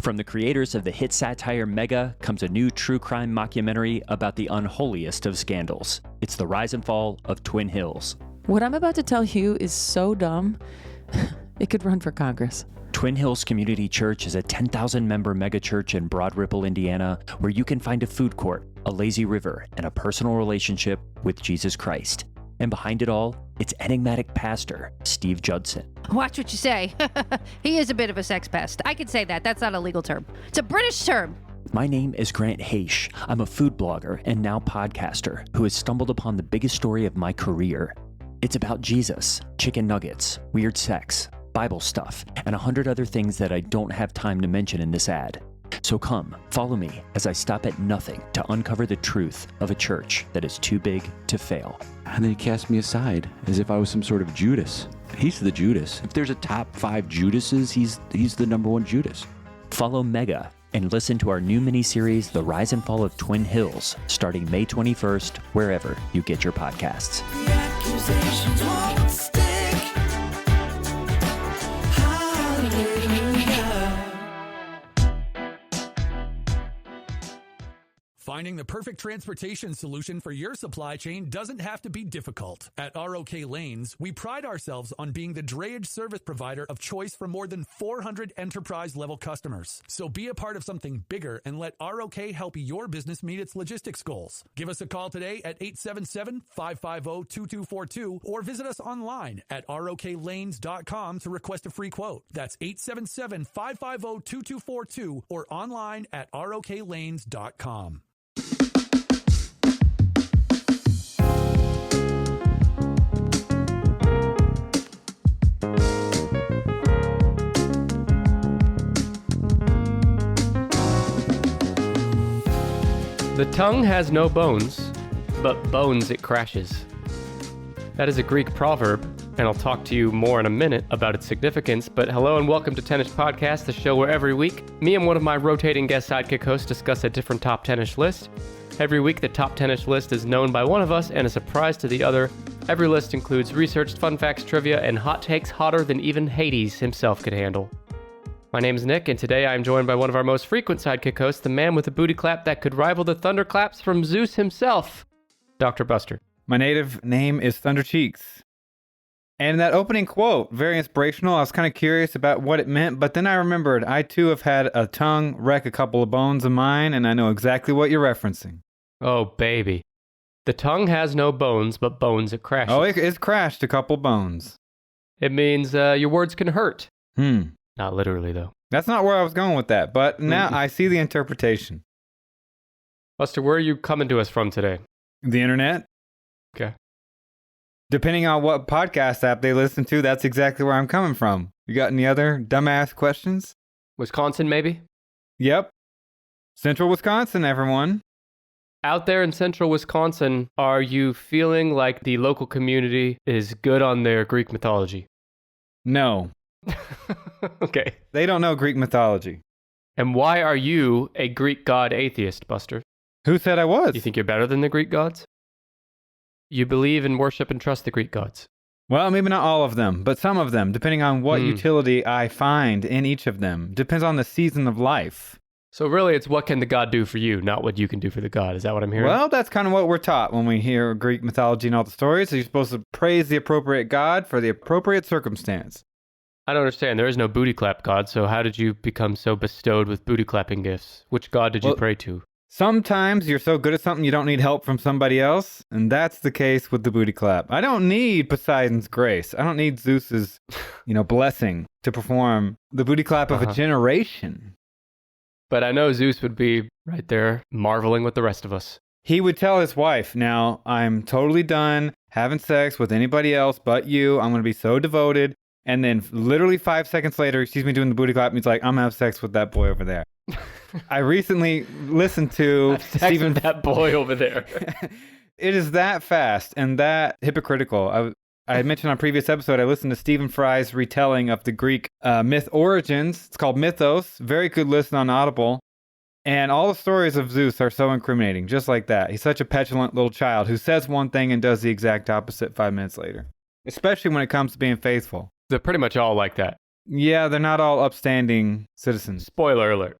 From the creators of the hit satire Mega comes a new true crime mockumentary about the unholiest of scandals. It's the rise and fall of Twin Hills. What I'm about to tell you is so dumb, it could run for Congress. Twin Hills Community Church is a 10,000-member megachurch in Broad Ripple, Indiana, where you can find a food court, a lazy river, and a personal relationship with Jesus Christ. And behind it all, it's enigmatic pastor Steve Judson. Watch what you say. He is a bit of a sex pest. I can say that. That's not a legal term. It's a British term. My name is Grant Haish. I'm a food blogger and now podcaster who has stumbled upon the biggest story of my career. It's about Jesus, chicken nuggets, weird sex, Bible stuff, and 100 other things that I don't have time to mention in this ad. So come, follow me as I stop at nothing to uncover the truth of a church that is too big to fail. And then he cast me aside as if I was some sort of Judas. He's the Judas. If there's a top 5 Judases, he's the number one Judas. Follow Mega and listen to our new miniseries, The Rise and Fall of Twin Hills, starting May 21st, wherever you get your podcasts. The accusations won't stick. Finding the perfect transportation solution for your supply chain doesn't have to be difficult. At ROK Lanes, we pride ourselves on being the drayage service provider of choice for more than 400 enterprise-level customers. So be a part of something bigger and let ROK help your business meet its logistics goals. Give us a call today at 877-550-2242 or visit us online at roklanes.com to request a free quote. That's 877-550-2242 or online at roklanes.com. The tongue has no bones, but bones it crashes. That is a Greek proverb, and I'll talk to you more in a minute about its significance, but hello and welcome to Tennis Podcast, the show where every week, me and one of my rotating guest sidekick hosts discuss a different top tennis list. Every week, the top tennis list is known by one of us and a surprise to the other. Every list includes researched fun facts, trivia, and hot takes hotter than even Hades himself could handle. My name is Nick, and today I am joined by one of our most frequent sidekick hosts, the man with a booty clap that could rival the thunderclaps from Zeus himself, Dr. Buster. My native name is Thunder Cheeks. And that opening quote, very inspirational. I was kind of curious about what it meant, but then I remembered I too have had a tongue wreck a couple of bones of mine, and I know exactly what you're referencing. Oh, baby. The tongue has no bones, but bones it crashes. Oh, it's crashed a couple bones. It means your words can hurt. Not literally, though. That's not where I was going with that, but now I see the interpretation. Buster, where are you coming to us from today? The internet. Okay. Depending on what podcast app they listen to, that's exactly where I'm coming from. You got any other dumbass questions? Wisconsin, maybe? Yep. Central Wisconsin, everyone. Out there in central Wisconsin, are you feeling like the local community is good on their Greek mythology? No. Okay. They don't know Greek mythology. And why are you a Greek god atheist, Buster? Who said I was? You think you're better than the Greek gods? You believe and worship and trust the Greek gods? Well, maybe not all of them, but some of them, depending on what utility I find in each of them. Depends on the season of life. So really, it's what can the god do for you, not what you can do for the god. Is that what I'm hearing? Well, that's kind of what we're taught when we hear Greek mythology and all the stories. So you're supposed to praise the appropriate god for the appropriate circumstance. I don't understand. There is no booty clap god, so how did you become so bestowed with booty clapping gifts? Which god did you pray to? Sometimes you're so good at something you don't need help from somebody else, and that's the case with the booty clap. I don't need Poseidon's grace. I don't need Zeus's, blessing to perform the booty clap of a generation. But I know Zeus would be right there marveling with the rest of us. He would tell his wife, now I'm totally done having sex with anybody else but you. I'm going to be so devoted. And then literally 5 seconds later, he sees me doing the booty clap, and he's like, I'm going to have sex with that boy over there. I recently listened to Stephen, that boy over there. It is that fast and that hypocritical. I had mentioned on a previous episode, I listened to Stephen Fry's retelling of the Greek myth origins. It's called Mythos. Very good listen on Audible. And all the stories of Zeus are so incriminating, just like that. He's such a petulant little child who says one thing and does the exact opposite 5 minutes later, especially when it comes to being faithful. They're pretty much all like that. Yeah, they're not all upstanding citizens. Spoiler alert.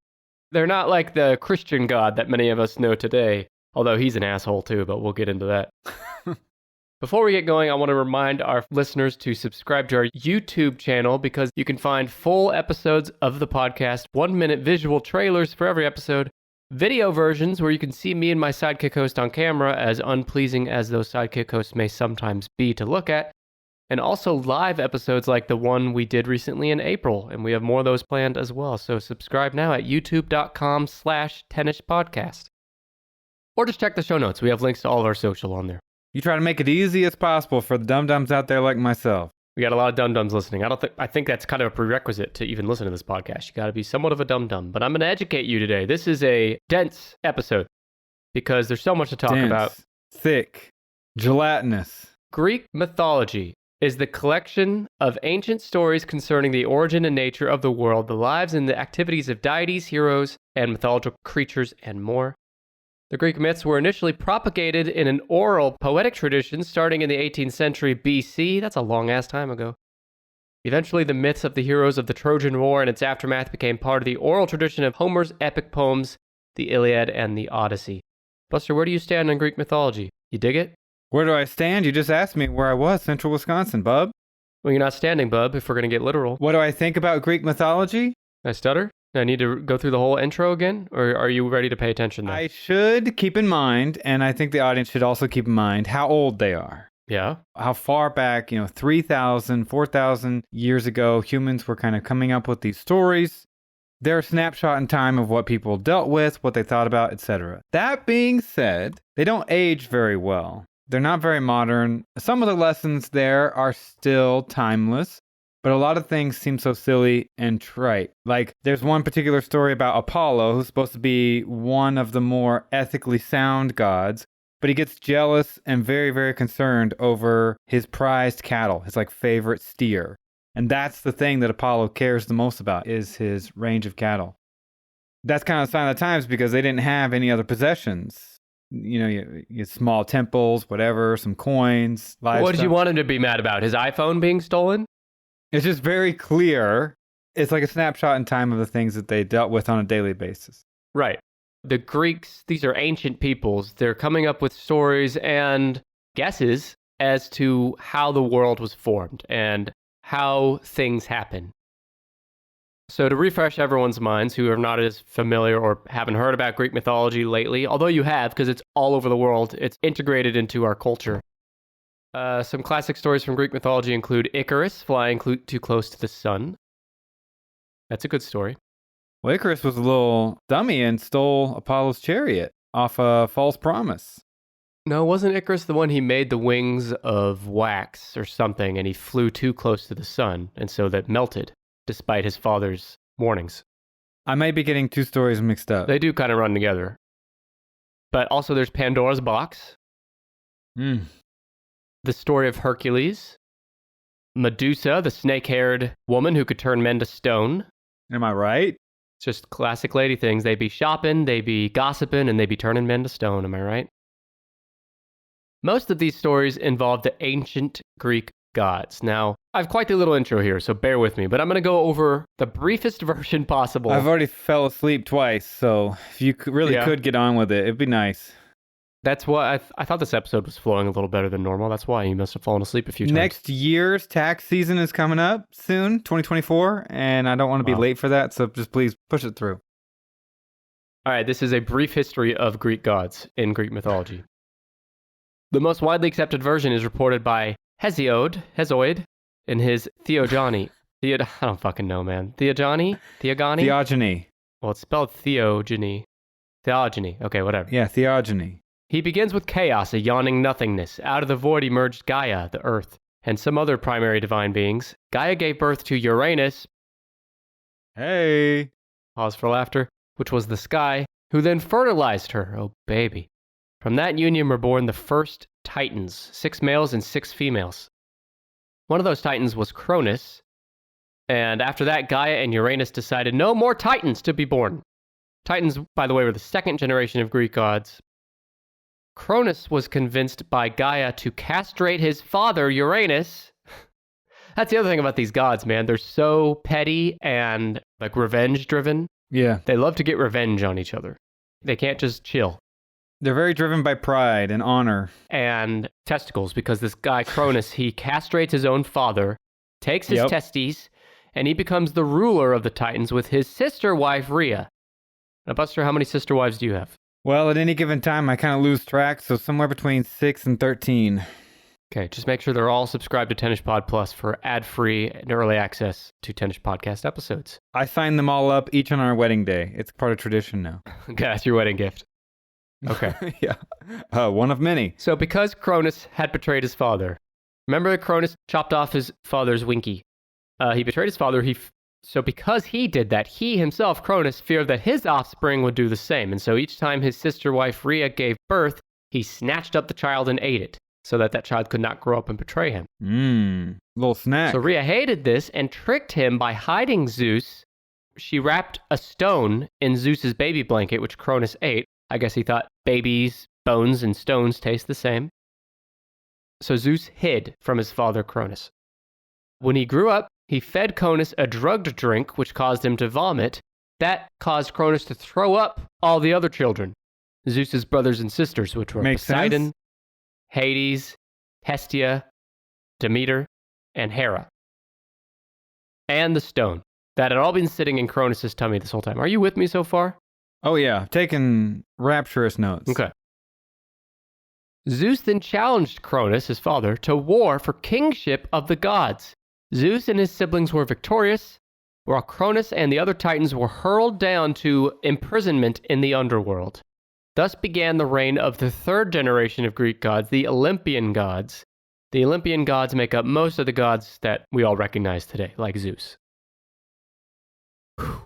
They're not like the Christian god that many of us know today, although he's an asshole too, but we'll get into that. Before we get going, I want to remind our listeners to subscribe to our YouTube channel because you can find full episodes of the podcast, 1-minute visual trailers for every episode, video versions where you can see me and my sidekick host on camera, as unpleasing as those sidekick hosts may sometimes be to look at, and also live episodes like the one we did recently in April, and we have more of those planned as well. So subscribe now at youtube.com/tennispodcast. Or just check the show notes. We have links to all of our social on there. You try to make it easy as possible for the dum-dums out there like myself. We got a lot of dum-dums listening. I think that's kind of a prerequisite to even listen to this podcast. You got to be somewhat of a dum-dum. But I'm going to educate you today. This is a dense episode because there's so much to talk about. Thick, gelatinous. Greek mythology is the collection of ancient stories concerning the origin and nature of the world, the lives and the activities of deities, heroes, and mythological creatures, and more. The Greek myths were initially propagated in an oral poetic tradition starting in the 18th century BC. That's a long-ass time ago. Eventually, the myths of the heroes of the Trojan War and its aftermath became part of the oral tradition of Homer's epic poems, the Iliad and the Odyssey. Buster, where do you stand on Greek mythology? You dig it? Where do I stand? You just asked me where I was, Central Wisconsin, bub. Well, you're not standing, bub, if we're going to get literal. What do I think about Greek mythology? I stutter? Do I need to go through the whole intro again? Or are you ready to pay attention now? I should keep in mind, and I think the audience should also keep in mind, how old they are. Yeah? How far back, 3,000, 4,000 years ago, humans were kind of coming up with these stories. They're a snapshot in time of what people dealt with, what they thought about, etc. That being said, they don't age very well. They're not very modern. Some of the lessons there are still timeless. But a lot of things seem so silly and trite. Like, there's one particular story about Apollo, who's supposed to be one of the more ethically sound gods, but he gets jealous and very, very concerned over his prized cattle, his, favorite steer. And that's the thing that Apollo cares the most about, is his range of cattle. That's kind of a sign of the times because they didn't have any other possessions. You get small temples, whatever, some coins, livestock. What did you want him to be mad about? His iPhone being stolen? It's just very clear. It's like a snapshot in time of the things that they dealt with on a daily basis. Right. The Greeks, these are ancient peoples. They're coming up with stories and guesses as to how the world was formed and how things happen. So to refresh everyone's minds who are not as familiar or haven't heard about Greek mythology lately, although you have because it's all over the world, it's integrated into our culture. Some classic stories from Greek mythology include Icarus flying too close to the sun. That's a good story. Well, Icarus was a little dummy and stole Apollo's chariot off a false promise. No, wasn't Icarus the one he made the wings of wax or something and he flew too close to the sun and so that melted despite his father's warnings? I may be getting two stories mixed up. They do kind of run together. But also there's Pandora's box. The story of Hercules, Medusa, the snake-haired woman who could turn men to stone. Am I right? It's just classic lady things. They be shopping, they be gossiping, and they be turning men to stone. Am I right? Most of these stories involve the ancient Greek gods. Now, I have quite the little intro here, so bear with me, but I'm going to go over the briefest version possible. I've already fell asleep twice, so if you could get on with it, it'd be nice. That's why I thought this episode was flowing a little better than normal. That's why you must have fallen asleep a few times. Next year's tax season is coming up soon, 2024, and I don't want to be late for that, so just please push it through. All right, this is a brief history of Greek gods in Greek mythology. The most widely accepted version is reported by Hesiod in his Theogony. I don't fucking know, man. Theogony? Theogony. Well, it's spelled Theogony. Theogony. Okay, whatever. Yeah, Theogony. He begins with chaos, a yawning nothingness. Out of the void emerged Gaia, the earth, and some other primary divine beings. Gaia gave birth to Uranus. Hey. Pause for laughter. Which was the sky, who then fertilized her. Oh, baby. From that union were born the first Titans, 6 males and 6 females. One of those Titans was Cronus, and after that, Gaia and Uranus decided no more Titans to be born. Titans, by the way, were the second generation of Greek gods. Cronus was convinced by Gaia to castrate his father, Uranus, That's the other thing about these gods, man. They're so petty and like revenge driven. Yeah. They love to get revenge on each other. They can't just chill. They're very driven by pride and honor. And testicles, because this guy Cronus, he castrates his own father, takes his testes, and he becomes the ruler of the Titans with his sister wife Rhea. Now, Buster, how many sister wives do you have? Well, at any given time, I kind of lose track, so somewhere between 6 and 13. Okay, just make sure they're all subscribed to Tennis Pod Plus for ad-free and early access to Tennis Podcast episodes. I sign them all up each on our wedding day. It's part of tradition now. Okay, that's your wedding gift. Okay. Yeah. One of many. So because Cronus had betrayed his father, remember that Cronus chopped off his father's winky? He betrayed his father. So because he did that, he himself, Cronus, feared that his offspring would do the same. And so each time his sister wife Rhea gave birth, he snatched up the child and ate it, so that that child could not grow up and betray him. Little snack. So Rhea hated this and tricked him by hiding Zeus. She wrapped a stone in Zeus's baby blanket, which Cronus ate. I guess he thought babies, bones, and stones taste the same. So Zeus hid from his father Cronus. When he grew up, he fed Cronus a drugged drink, which caused him to vomit. That caused Cronus to throw up all the other children, Zeus's brothers and sisters, which were Poseidon, Hades, Hestia, Demeter, and Hera. And the stone. That had all been sitting in Cronus' tummy this whole time. Are you with me so far? Oh, yeah. Taking rapturous notes. Okay. Zeus then challenged Cronus, his father, to war for kingship of the gods. Zeus and his siblings were victorious, while Cronus and the other Titans were hurled down to imprisonment in the underworld. Thus began the reign of the third generation of Greek gods, the Olympian gods. The Olympian gods make up most of the gods that we all recognize today, like Zeus. Whew.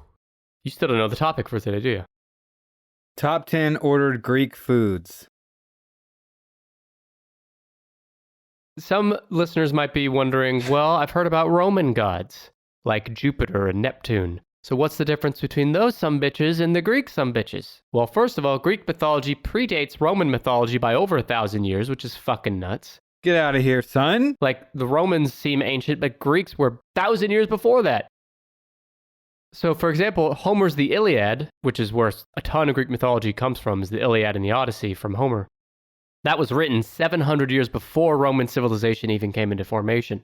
You still don't know the topic for today, do you? Top 10 ordered Greek foods. Some listeners might be wondering, well, I've heard about Roman gods, like Jupiter and Neptune. So what's the difference between those sumbitches and the Greek sumbitches? Well, first of all, Greek mythology predates Roman mythology by over 1,000 years, which is fucking nuts. Get out of here, son. Like, the Romans seem ancient, but Greeks were 1,000 years before that. So, for example, Homer's The Iliad, which is where a ton of Greek mythology comes from, is the Iliad and the Odyssey from Homer. That was written 700 years before Roman civilization even came into formation.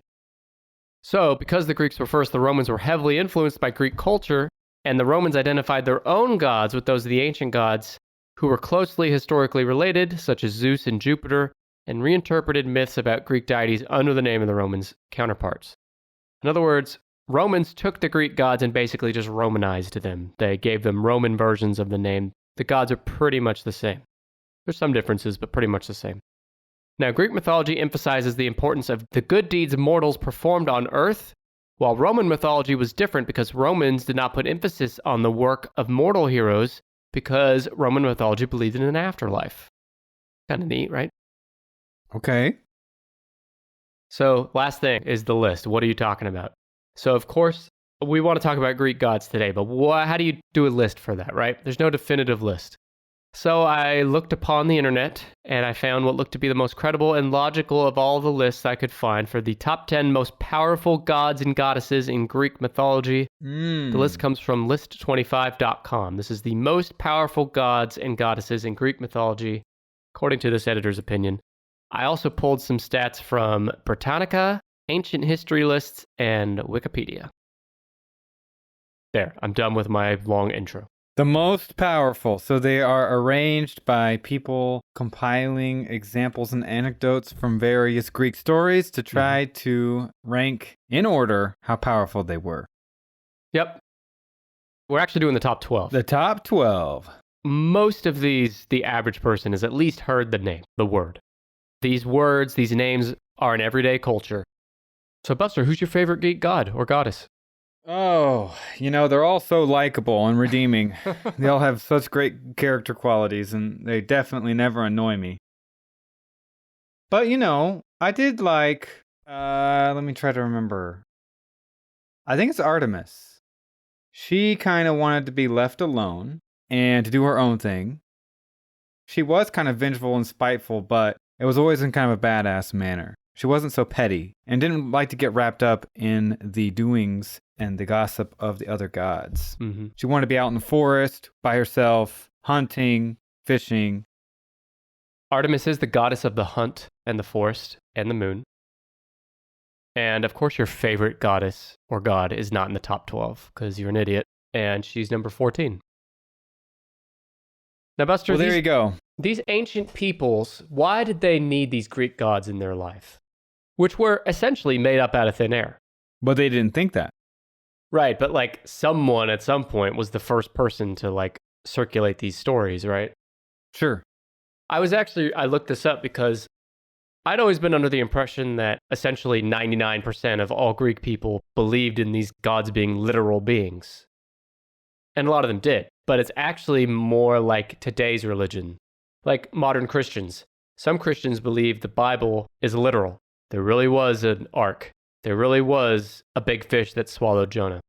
So, because the Greeks were first, the Romans were heavily influenced by Greek culture, and the Romans identified their own gods with those of the ancient gods who were closely historically related, such as Zeus and Jupiter, and reinterpreted myths about Greek deities under the name of the Romans' counterparts. In other words, Romans took the Greek gods and basically just Romanized them. They gave them Roman versions of the name. The gods are pretty much the same. There's some differences, but pretty much the same. Now, Greek mythology emphasizes the importance of the good deeds mortals performed on Earth, while Roman mythology was different because Romans did not put emphasis on the work of mortal heroes because Roman mythology believed in an afterlife. Kind of neat, right? Okay. So, last thing is the list. What are you talking about? So, of course, we want to talk about Greek gods today, but how do you do a list for that, right? There's no definitive list. So I looked upon the internet, and I found what looked to be the most credible and logical of all the lists I could find for the top 10 most powerful gods and goddesses in Greek mythology. The list comes from list25.com. This is the most powerful gods and goddesses in Greek mythology, according to this editor's opinion. I also pulled some stats from Britannica, Ancient History Lists, and Wikipedia. There, I'm done with my long intro. The most powerful. So they are arranged by people compiling examples and anecdotes from various Greek stories to try to rank in order how powerful they were. Yep. We're actually doing the top 12. The top 12. Most of these, the average person has at least heard the name, the word. These words, these names are in everyday culture. So Buster, who's your favorite Greek god or goddess? Oh, they're all so likable and redeeming. They all have such great character qualities, and they definitely never annoy me. But, I did like, let me try to remember. I think it's Artemis. She kind of wanted to be left alone and to do her own thing. She was kind of vengeful and spiteful, but it was always in kind of a badass manner. She wasn't so petty and didn't like to get wrapped up in the doings and the gossip of the other gods. Mm-hmm. She wanted to be out in the forest by herself, hunting, fishing. Artemis is the goddess of the hunt and the forest and the moon. And of course, your favorite goddess or god is not in the top 12 because you're an idiot. And she's number 14. Now, Buster, Well, there you go. these ancient peoples, why did they need these Greek gods in their life? Which were essentially made up out of thin air. But they didn't think that. Right, but like someone at some point was the first person to like circulate these stories, right? Sure. I looked this up because I'd always been under the impression that essentially 99% of all Greek people believed in these gods being literal beings. And a lot of them did, but it's actually more like today's religion, like modern Christians. Some Christians believe the Bible is literal. There really was an ark. There really was a big fish that swallowed Jonah.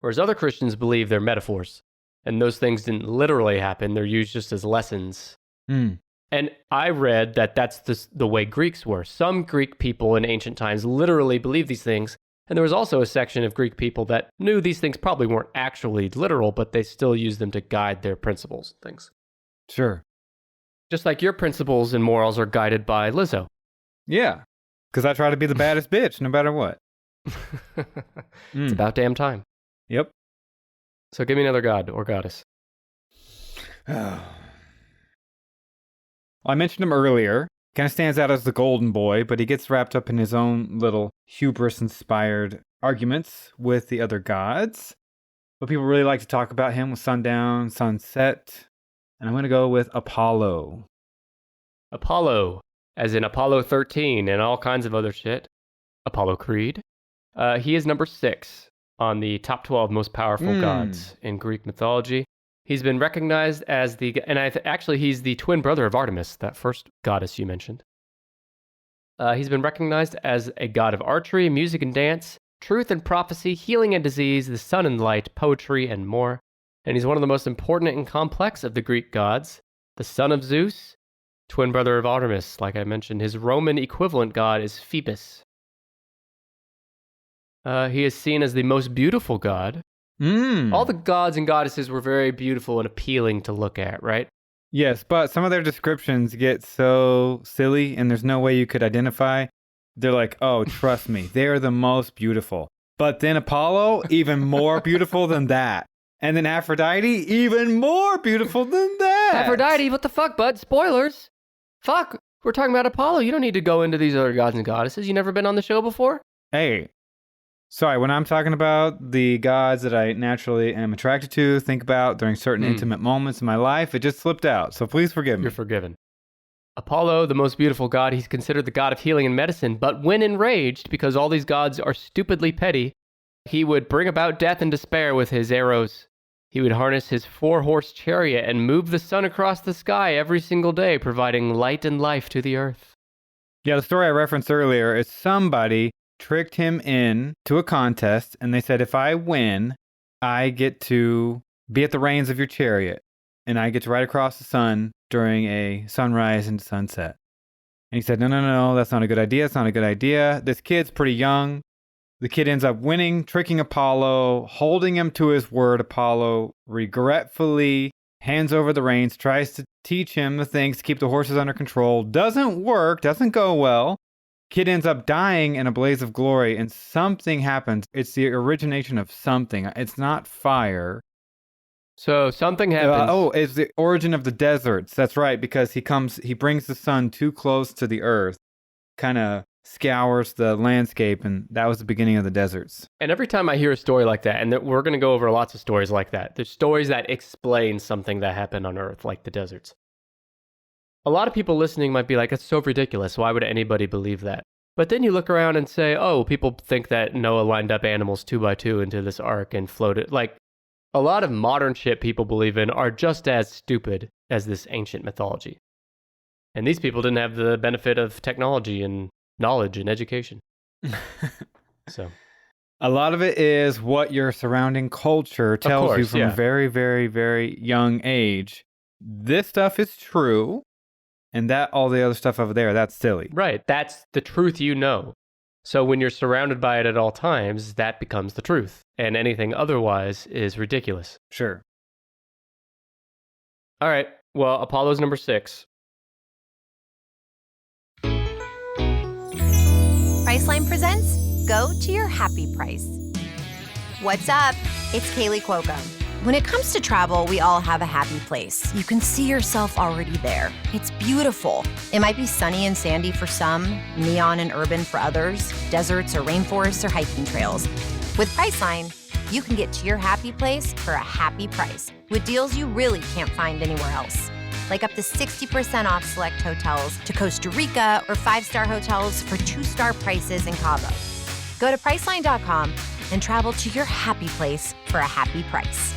Whereas other Christians believe they're metaphors, and those things didn't literally happen. They're used just as lessons. Mm. And I read that that's the way Greeks were. Some Greek people in ancient times literally believed these things. And there was also a section of Greek people that knew these things probably weren't actually literal, but they still used them to guide their principles and things. Sure. Just like your principles and morals are guided by Lizzo. Yeah. Because I try to be the baddest bitch no matter what. It's about damn time. Yep. So give me another god or goddess. Well, I mentioned him earlier. Kind of stands out as the golden boy, but he gets wrapped up in his own little hubris-inspired arguments with the other gods. But people really like to talk about him with sundown, sunset. And I'm going to go with Apollo. Apollo, as in Apollo 13 and all kinds of other shit. Apollo Creed. He is number 6 on the top 12 most powerful gods in Greek mythology. He's been recognized as he's the twin brother of Artemis, that first goddess you mentioned. He's been recognized as a god of archery, music and dance, truth and prophecy, healing and disease, the sun and light, poetry, and more. And he's one of the most important and complex of the Greek gods, the son of Zeus, twin brother of Artemis, like I mentioned. His Roman equivalent god is Phoebus. He is seen as the most beautiful god. All the gods and goddesses were very beautiful and appealing to look at, right? Yes, but some of their descriptions get so silly and there's no way you could identify. They're like, oh, trust me, they're the most beautiful. But then Apollo, even more beautiful than that. And then Aphrodite, even more beautiful than that. Aphrodite, what the fuck, bud? Spoilers. Fuck, we're talking about Apollo. You don't need to go into these other gods and goddesses. You never been on the show before? Hey, sorry, when I'm talking about the gods that I naturally am attracted to, think about during certain intimate moments in my life, it just slipped out. So please forgive me. You're forgiven. Apollo, the most beautiful god, he's considered the god of healing and medicine, but when enraged, because all these gods are stupidly petty, he would bring about death and despair with his arrows. He would harness his 4-horse chariot and move the sun across the sky every single day, providing light and life to the earth. Yeah, the story I referenced earlier is somebody tricked him in to a contest, and they said, if I win, I get to be at the reins of your chariot, and I get to ride across the sun during a sunrise and sunset. And he said, no, that's not a good idea. It's not a good idea. This kid's pretty young. The kid ends up winning, tricking Apollo, holding him to his word. Apollo regretfully hands over the reins, tries to teach him the things to keep the horses under control. Doesn't work, doesn't go well. Kid ends up dying in a blaze of glory, and something happens. It's the origination of something. It's not fire. So something happens. It's the origin of the deserts. That's right, because he brings the sun too close to the earth, kind of scours the landscape, and that was the beginning of the deserts. And every time I hear a story like that, and we're going to go over lots of stories like that, there's stories that explain something that happened on Earth, like the deserts. A lot of people listening might be like, it's so ridiculous. Why would anybody believe that? But then you look around and say, oh, people think that Noah lined up animals 2 by 2 into this ark and floated. Like, a lot of modern shit people believe in are just as stupid as this ancient mythology. And these people didn't have the benefit of technology and knowledge and education. So a lot of it is what your surrounding culture tells you from a very, very, very young age. This stuff is true, And that all the other stuff over there, that's silly. Right. That's the truth you know. So when you're surrounded by it at all times, that becomes the truth. And anything otherwise is ridiculous. Sure. All right. Well, Apollo's number 6. Priceline presents Go to Your Happy Price. What's up? It's Kaylee Cuoco. When it comes to travel, we all have a happy place. You can see yourself already there. It's beautiful. It might be sunny and sandy for some, neon and urban for others, deserts or rainforests or hiking trails. With Priceline, you can get to your happy place for a happy price with deals you really can't find anywhere else. Like up to 60% off select hotels to Costa Rica or 5-star hotels for 2-star prices in Cabo. Go to Priceline.com and travel to your happy place for a happy price.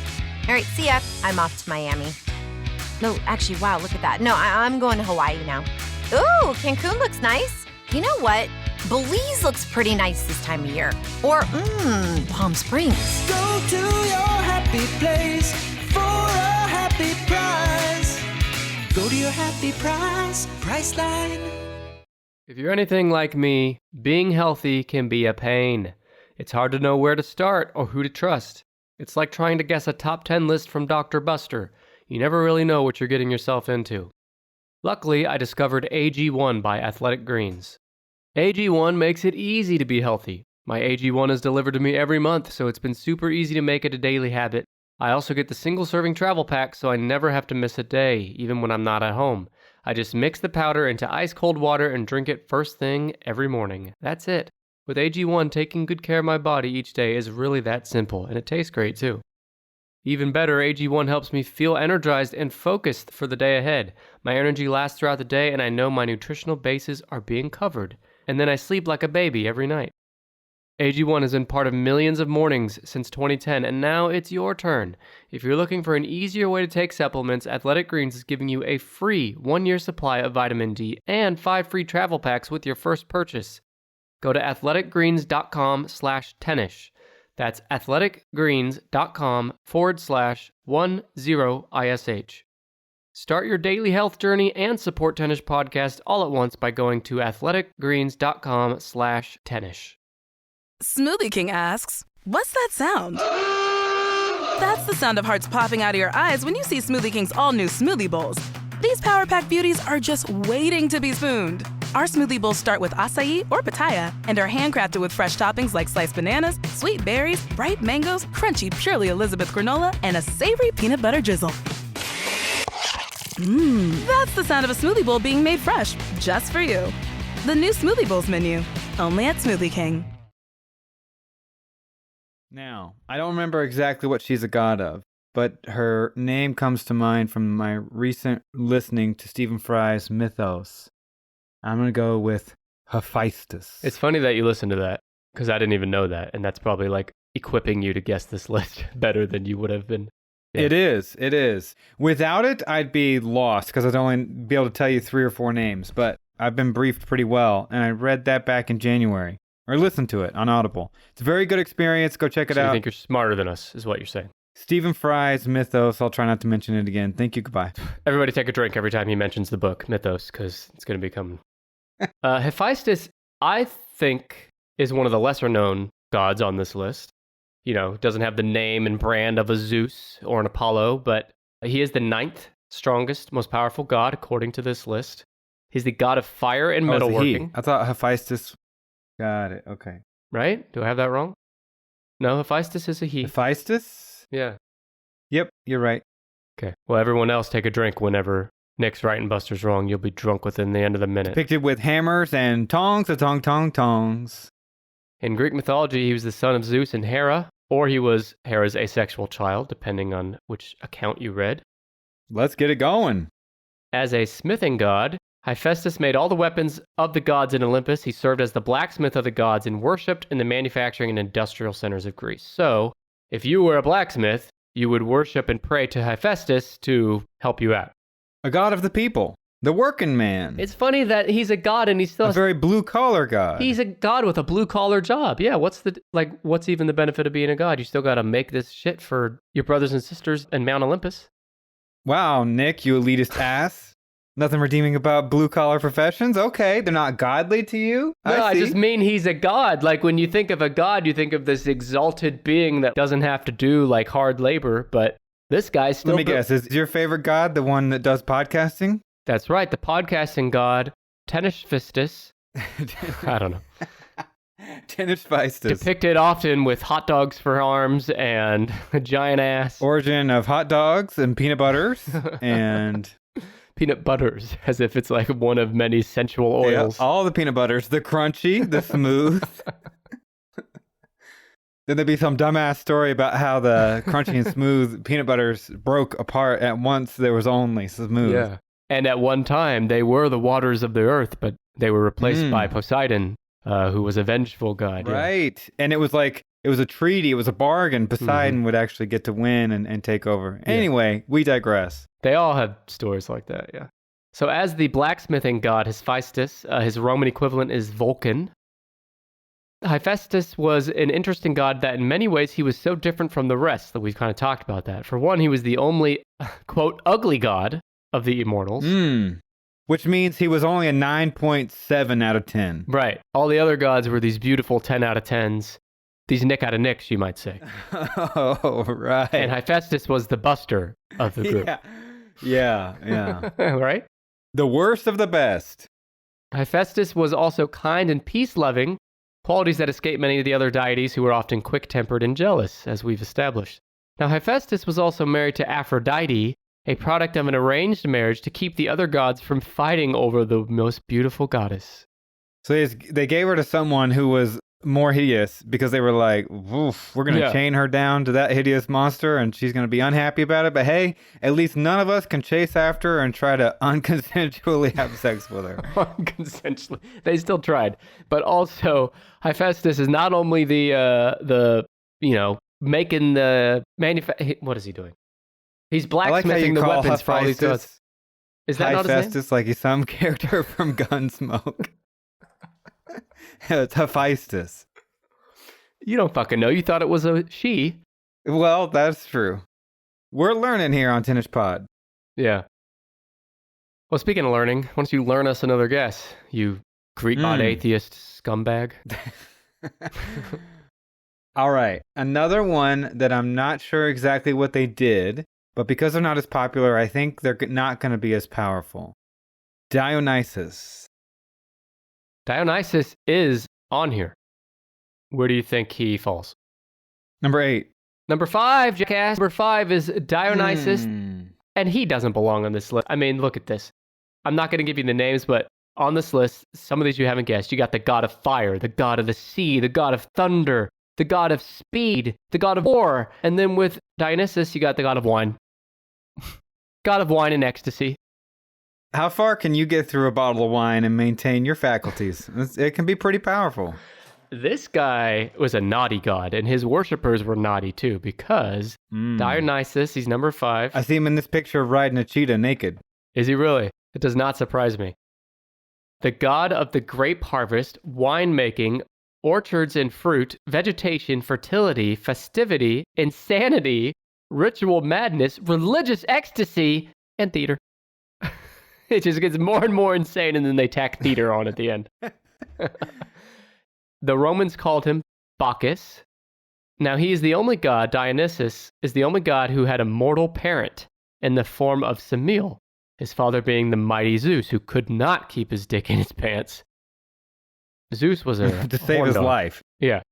All right, see ya. I'm off to Miami. No, actually, wow, look at that. No, I'm going to Hawaii now. Ooh, Cancun looks nice. You know what? Belize looks pretty nice this time of year. Or, Palm Springs. Go to your happy place for a happy price. Go to your happy price, Priceline. If you're anything like me, being healthy can be a pain. It's hard to know where to start or who to trust. It's like trying to guess a top 10 list from Dr. Buster. You never really know what you're getting yourself into. Luckily, I discovered AG1 by Athletic Greens. AG1 makes it easy to be healthy. My AG1 is delivered to me every month, so it's been super easy to make it a daily habit. I also get the single-serving travel pack, so I never have to miss a day, even when I'm not at home. I just mix the powder into ice-cold water and drink it first thing every morning. That's it. With AG1, taking good care of my body each day is really that simple, and it tastes great too. Even better, AG1 helps me feel energized and focused for the day ahead. My energy lasts throughout the day, and I know my nutritional bases are being covered. And then I sleep like a baby every night. AG1 has been part of millions of mornings since 2010, and now it's your turn. If you're looking for an easier way to take supplements, Athletic Greens is giving you a free 1-year supply of vitamin D and 5 free travel packs with your first purchase. Go to athleticgreens.com/tennis. That's athleticgreens.com/10ISH. Start your daily health journey and support Tennis Podcast all at once by going to athleticgreens.com/tennis. Smoothie King asks, what's that sound? That's the sound of hearts popping out of your eyes when you see Smoothie King's all-new smoothie bowls. These Power Pack beauties are just waiting to be spooned. Our smoothie bowls start with acai or pitaya and are handcrafted with fresh toppings like sliced bananas, sweet berries, ripe mangoes, crunchy Purely Elizabeth granola, and a savory peanut butter drizzle. That's the sound of a smoothie bowl being made fresh, just for you. The new Smoothie Bowls menu, only at Smoothie King. Now, I don't remember exactly what she's a god of, but her name comes to mind from my recent listening to Stephen Fry's Mythos. I'm going to go with Hephaestus. It's funny that you listened to that, because I didn't even know that, and that's probably like equipping you to guess this list better than you would have been. Yeah. It is. Without it, I'd be lost, because I'd only be able to tell you 3 or 4 names, but I've been briefed pretty well, and I read that back in January, or listened to it on Audible. It's a very good experience. Go check it out. You think you're smarter than us, is what you're saying. Stephen Fry's Mythos. I'll try not to mention it again. Thank you. Goodbye. Everybody take a drink every time he mentions the book, Mythos, because it's going to become... Hephaestus, I think, is one of the lesser-known gods on this list. You know, doesn't have the name and brand of a Zeus or an Apollo, but he is the 9th strongest, most powerful god, according to this list. He's the god of fire and metalworking. I thought Hephaestus... Got it. Okay. Right? Do I have that wrong? No, Hephaestus is a he. Hephaestus? Yeah. Yep, you're right. Okay. Well, everyone else take a drink whenever Nick's right and Buster's wrong. You'll be drunk within the end of the minute. Depicted with hammers and tongs, tongs. In Greek mythology, he was the son of Zeus and Hera, or he was Hera's asexual child, depending on which account you read. Let's get it going. As a smithing god, Hephaestus made all the weapons of the gods in Olympus. He served as the blacksmith of the gods and worshipped in the manufacturing and industrial centers of Greece. So, if you were a blacksmith, you would worship and pray to Hephaestus to help you out. A god of the people. The working man. It's funny that he's a god and he's still a very blue-collar god. He's a god with a blue-collar job. Yeah, what's even the benefit of being a god? You still got to make this shit for your brothers and sisters in Mount Olympus. Wow, Nick, you elitist ass. Nothing redeeming about blue-collar professions? Okay, they're not godly to you? No, I see. just mean he's a god. Like when you think of a god, you think of this exalted being that doesn't have to do like hard labor, but this guy's still... Let me guess, is your favorite god the one that does podcasting? That's right, the podcasting god, Tennisfistus. I don't know. Tennisfistus. Depicted often with hot dogs for arms and a giant ass. Origin of hot dogs and peanut butters and... Peanut butters, as if it's like one of many sensual oils. Yeah, all the peanut butters, the crunchy, the smooth. Then there'd be some dumbass story about how the crunchy and smooth peanut butters broke apart at once. There was only smooth. Yeah. And at one time, they were the waters of the earth, but they were replaced by Poseidon, who was a vengeful god. Right. Yeah. And it was like, it was a treaty. It was a bargain. Poseidon would actually get to win and take over. Yeah. Anyway, we digress. They all have stories like that, yeah. So as the blacksmithing god Hephaestus, his Roman equivalent is Vulcan. Hephaestus was an interesting god that in many ways he was so different from the rest that we've kind of talked about that. For one, he was the only, quote, ugly god of the immortals. Which means he was only a 9.7 out of 10. Right. All the other gods were these beautiful 10 out of 10s. These nick out of nicks, you might say. Oh, right. And Hephaestus was the buster of the group. Yeah. Right? The worst of the best. Hephaestus was also kind and peace-loving, qualities that escape many of the other deities who were often quick-tempered and jealous, as we've established. Now, Hephaestus was also married to Aphrodite, a product of an arranged marriage to keep the other gods from fighting over the most beautiful goddess. So they gave her to someone who was more hideous because they were like, oof, we're going to chain her down to that hideous monster and she's going to be unhappy about it. But hey, at least none of us can chase after her and try to unconsensually have sex with her. Unconsensually. They still tried. But also, Hephaestus is not only the making the what is he doing? He's blacksmithing the weapons for all these gods. Is that not his name? Hephaestus, like he's some character from Gunsmoke. It's Hephaestus. You don't fucking know. You thought it was a she. Well, that's true. We're learning here on Tennis Pod. Yeah. Well, speaking of learning, why don't you learn us another guess, you Greek god atheist scumbag? All right. Another one that I'm not sure exactly what they did, but because they're not as popular, I think they're not going to be as powerful. Dionysus. Dionysus is on here. Where do you think he falls? Number 8. Number 5, jackass. Number 5 is Dionysus, and he doesn't belong on this list. I mean, look at this. I'm not going to give you the names, but on this list, some of these you haven't guessed. You got the god of fire, the god of the sea, the god of thunder, the god of speed, the god of war, and then with Dionysus, you got the god of wine. God of wine and ecstasy. How far can you get through a bottle of wine and maintain your faculties? It can be pretty powerful. This guy was a naughty god, and his worshippers were naughty too, because Dionysus, he's number 5. I see him in this picture riding a cheetah naked. Is he really? It does not surprise me. The god of the grape harvest, winemaking, orchards and fruit, vegetation, fertility, festivity, insanity, ritual madness, religious ecstasy, and theater. It just gets more and more insane, and then they tack theater on at the end. The Romans called him Bacchus. Now, he is the only god, Dionysus, is the only god who had a mortal parent in the form of Semele, his father being the mighty Zeus, who could not keep his dick in his pants. Zeus was a to save his life. Yeah.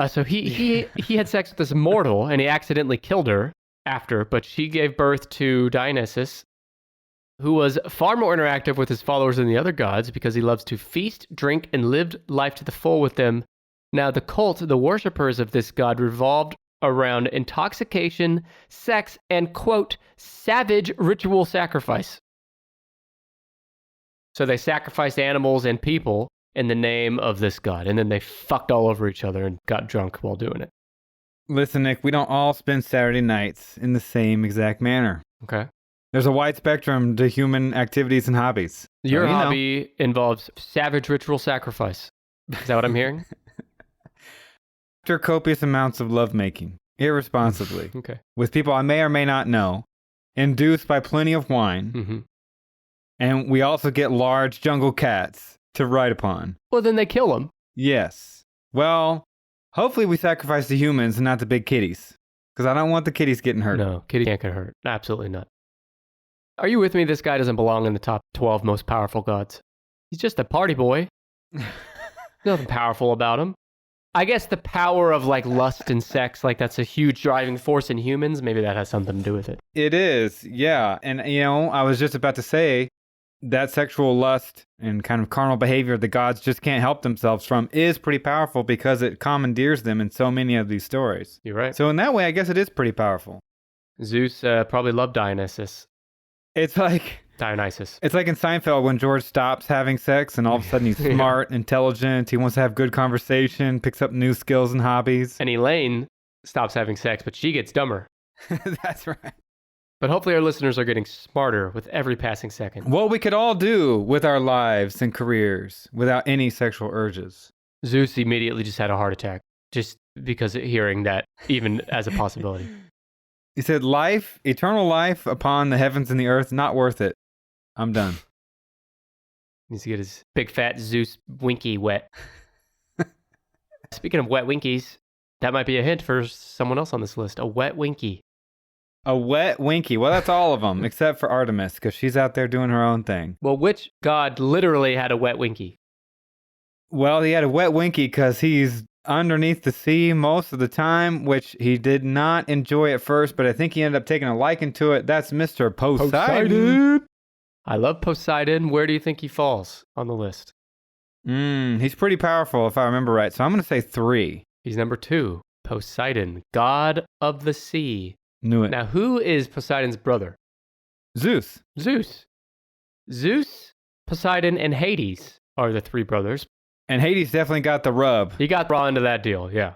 So he had sex with this mortal, and he accidentally killed her after, but she gave birth to Dionysus, who was far more interactive with his followers than the other gods because he loves to feast, drink, and lived life to the full with them. Now, the cult, the worshippers of this god, revolved around intoxication, sex, and, quote, savage ritual sacrifice. So they sacrificed animals and people in the name of this god, and then they fucked all over each other and got drunk while doing it. Listen, Nick, we don't all spend Saturday nights in the same exact manner. Okay. There's a wide spectrum to human activities and hobbies. Your hobby involves savage ritual sacrifice. Is that what I'm hearing? After copious amounts of lovemaking, irresponsibly, okay, with people I may or may not know, induced by plenty of wine, And we also get large jungle cats to ride upon. Well, then they kill him. Yes. Well, hopefully we sacrifice the humans and not the big kitties. Because I don't want the kitties getting hurt. No, kitty can't get hurt. Absolutely not. Are you with me? This guy doesn't belong in the top 12 most powerful gods. He's just a party boy. Nothing powerful about him. I guess the power of like lust and sex, like that's a huge driving force in humans. Maybe that has something to do with it. It is, yeah. And, I was just about to say that sexual lust and kind of carnal behavior the gods just can't help themselves from is pretty powerful because it commandeers them in so many of these stories. You're right. So in that way, I guess it is pretty powerful. Zeus probably loved Dionysus. It's like in Seinfeld when George stops having sex and all of a sudden he's smart, intelligent, he wants to have good conversation, picks up new skills and hobbies. And Elaine stops having sex, but she gets dumber. That's right. But hopefully our listeners are getting smarter with every passing second. What we could all do with our lives and careers without any sexual urges. Zeus immediately just had a heart attack, just because of hearing that even as a possibility. He said, eternal life upon the heavens and the earth, not worth it. I'm done. Needs to get his big fat Zeus winky wet. Speaking of wet winkies, that might be a hint for someone else on this list. A wet winky. A wet winky. Well, that's all of them, except for Artemis, because she's out there doing her own thing. Well, which god literally had a wet winky? Well, he had a wet winky because he's underneath the sea most of the time, which he did not enjoy at first, but I think he ended up taking a liking to it. That's Mr. Poseidon. I love Poseidon. Where do you think he falls on the list? He's pretty powerful, if I remember right. So I'm going to say 3. He's number 2. Poseidon, god of the sea. Knew it. Now, who is Poseidon's brother? Zeus. Zeus, Poseidon, and Hades are the 3 brothers. And Hades definitely got the rub. He got brought into that deal, yeah.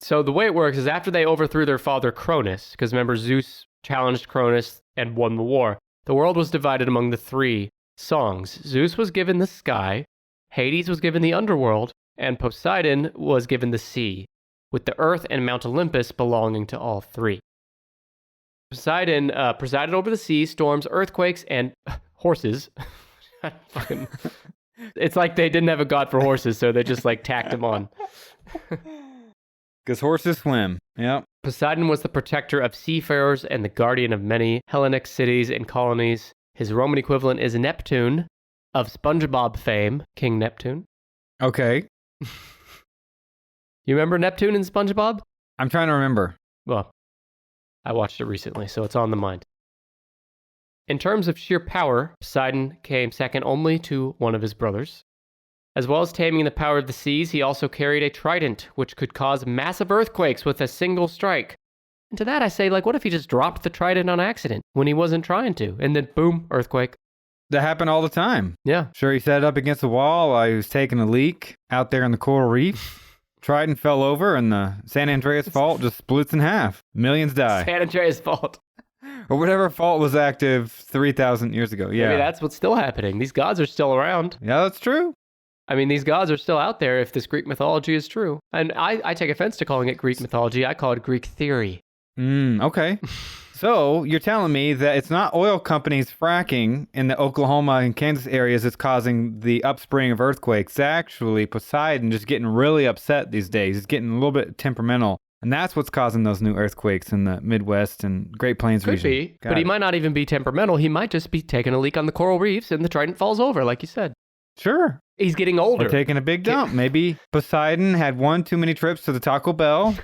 So the way it works is after they overthrew their father Cronus, because remember Zeus challenged Cronus and won the war, the world was divided among the 3 songs. Zeus was given the sky, Hades was given the underworld, and Poseidon was given the sea, with the earth and Mount Olympus belonging to all 3. Poseidon presided over the sea, storms, earthquakes, and horses. It's like they didn't have a god for horses, so they just like tacked him on. Because horses swim. Yep. Poseidon was the protector of seafarers and the guardian of many Hellenic cities and colonies. His Roman equivalent is Neptune, of SpongeBob fame, King Neptune. Okay. You remember Neptune in SpongeBob? I'm trying to remember. Well, I watched it recently, so it's on the mind. In terms of sheer power, Poseidon came second only to one of his brothers. As well as taming the power of the seas, he also carried a trident, which could cause massive earthquakes with a single strike. And to that I say, like, what if he just dropped the trident on accident when he wasn't trying to? And then, boom, earthquake. That happened all the time. Yeah. Sure, he set it up against the wall while he was taking a leak out there in the coral reef. Trident fell over and the San Andreas Fault just splits in half. Millions die. San Andreas Fault. Or whatever fault was active 3,000 years ago. Yeah. Maybe that's what's still happening. These gods are still around. Yeah, that's true. I mean, these gods are still out there if this Greek mythology is true. And I take offense to calling it Greek mythology. I call it Greek theory. Okay. So you're telling me that it's not oil companies fracking in the Oklahoma and Kansas areas that's causing the upspring of earthquakes. It's actually Poseidon just getting really upset these days. He's getting a little bit temperamental. And that's what's causing those new earthquakes in the Midwest and Great Plains region. Could be, but he might not even be temperamental. He might just be taking a leak on the coral reefs and the trident falls over, like you said. Sure. He's getting older. Or taking a big dump. Maybe Poseidon had one too many trips to the Taco Bell.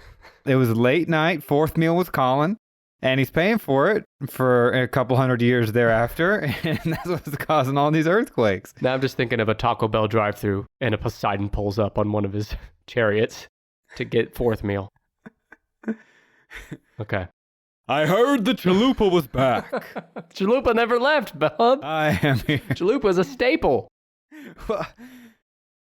It was late night. Fourth meal was calling. And he's paying for it for a couple hundred years thereafter. And that's what's causing all these earthquakes. Now I'm just thinking of a Taco Bell drive-thru and a Poseidon pulls up on one of his chariots to get fourth meal. Okay. I heard the chalupa was back. Chalupa never left, bub. I am here. Chalupa's a staple.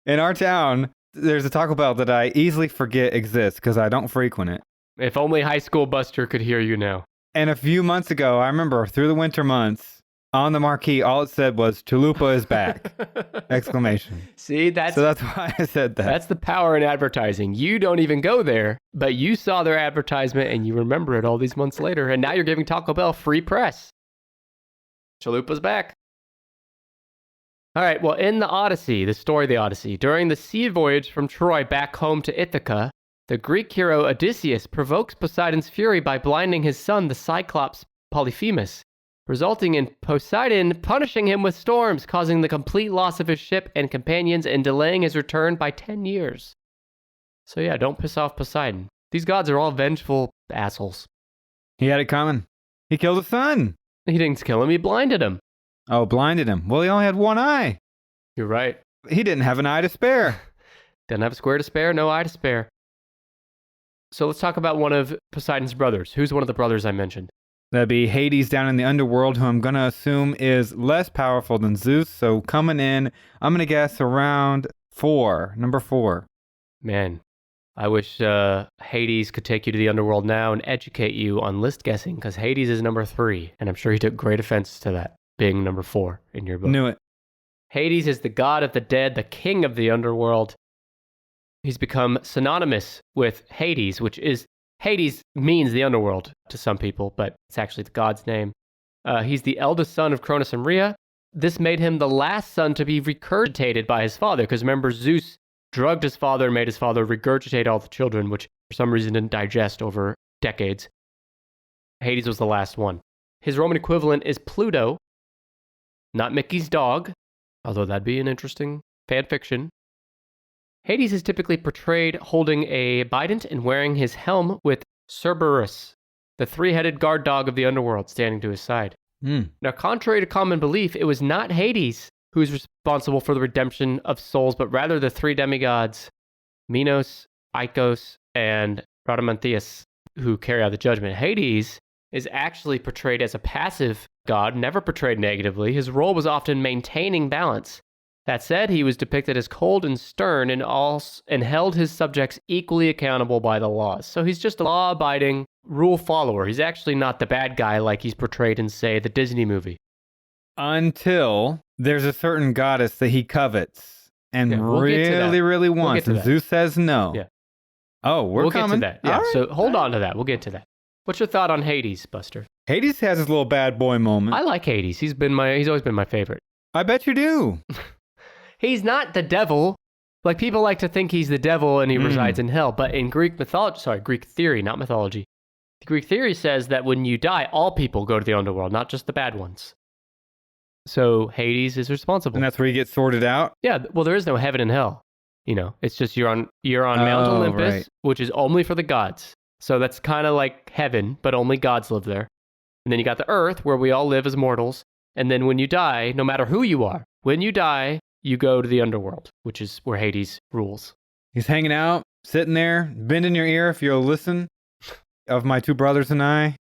In our town, there's a Taco Bell that I easily forget exists because I don't frequent it. If only High School Buster could hear you now. And a few months ago, I remember through the winter months, on the marquee, all it said was, "Chalupa is back!" Exclamation. See, so that's why I said that. That's the power in advertising. You don't even go there, but you saw their advertisement and you remember it all these months later, and now you're giving Taco Bell free press. Chalupa's back. All right, well, in the Odyssey, the story of the Odyssey, during the sea voyage from Troy back home to Ithaca, the Greek hero Odysseus provokes Poseidon's fury by blinding his son, the Cyclops Polyphemus, resulting in Poseidon punishing him with storms, causing the complete loss of his ship and companions and delaying his return by 10 years. So yeah, don't piss off Poseidon. These gods are all vengeful assholes. He had it coming. He killed his son. He didn't kill him, he blinded him. Oh, blinded him. Well, he only had one eye. You're right. He didn't have an eye to spare. Didn't have a square to spare, no eye to spare. So let's talk about one of Poseidon's brothers. Who's one of the brothers I mentioned? That'd be Hades down in the underworld, who I'm going to assume is less powerful than Zeus. So coming in, I'm going to guess around 4, number 4. Man, I wish Hades could take you to the underworld now and educate you on list guessing, because Hades is number 3, and I'm sure he took great offense to that being number 4 in your book. Knew it. Hades is the god of the dead, the king of the underworld. He's become synonymous with Hades, which is, Hades means the underworld to some people, but it's actually the god's name. He's the eldest son of Cronus and Rhea. This made him the last son to be regurgitated by his father, because remember, Zeus drugged his father and made his father regurgitate all the children, which for some reason didn't digest over decades. Hades was the last one. His Roman equivalent is Pluto, not Mickey's dog, although that'd be an interesting fan fiction. Hades is typically portrayed holding a bident and wearing his helm with Cerberus, the three-headed guard dog of the underworld, standing to his side. Now, contrary to common belief, it was not Hades who is responsible for the redemption of souls, but rather the 3 demigods, Minos, Ikos, and Rhadamanthus, who carry out the judgment. Hades is actually portrayed as a passive god, never portrayed negatively. His role was often maintaining balance. That said, he was depicted as cold and stern and held his subjects equally accountable by the laws. So he's just a law-abiding rule follower. He's actually not the bad guy like he's portrayed in, say, the Disney movie. Until there's a certain goddess that he covets and really wants. And Zeus says no. Yeah. Oh, we'll Get coming. to that. Yeah, right. So hold on to that. We'll get to that. What's your thought on Hades, Buster? Hades has his little bad boy moment. I like Hades. He's always been my favorite. I bet you do. He's not the devil. Like, people like to think he's the devil and he resides in hell. But in Greek theory, not mythology. The Greek theory says that when you die, all people go to the underworld, not just the bad ones. So Hades is responsible. And that's where you get sorted out? Yeah, well, there is no heaven and hell. You know, it's just you're on Mount Olympus, right, which is only for the gods. So that's kind of like heaven, but only gods live there. And then you got the earth, where we all live as mortals. And then when you die, no matter who you are, when you die, you go to the underworld, which is where Hades rules. He's hanging out, sitting there, bending your ear if you'll listen. Of my 2 brothers and I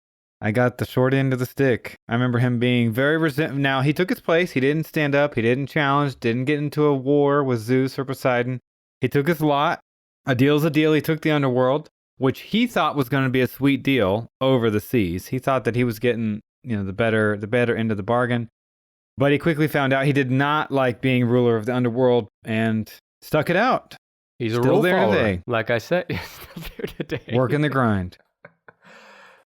got the short end of the stick. I remember him being very resentful. Now, he took his place. He didn't stand up. He didn't challenge. Didn't get into a war with Zeus or Poseidon. He took his lot. A deal's a deal. He took the underworld, which he thought was going to be a sweet deal over the seas. He thought that he was getting, the better end of the bargain. But he quickly found out he did not like being ruler of the underworld and stuck it out. He's still a rule there follower. Today. Like I said, he's still there today. Working the grind.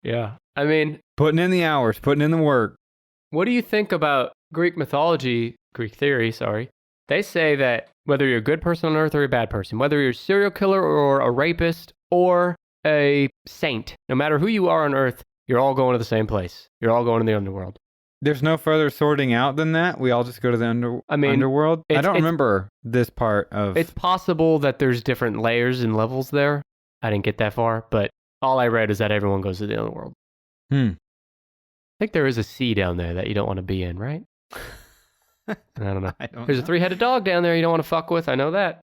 Yeah. I mean, putting in the hours, putting in the work. What do you think about Greek theory? They say that whether you're a good person on earth or a bad person, whether you're a serial killer or a rapist or a saint, no matter who you are on earth, you're all going to the same place. You're all going to the underworld. There's no further sorting out than that? We all just go to the underworld? I don't remember this part of... It's possible that there's different layers and levels there. I didn't get that far, but all I read is that everyone goes to the underworld. I think there is a sea down there that you don't want to be in, right? I don't know. There's a 3-headed dog down there you don't want to fuck with. I know that.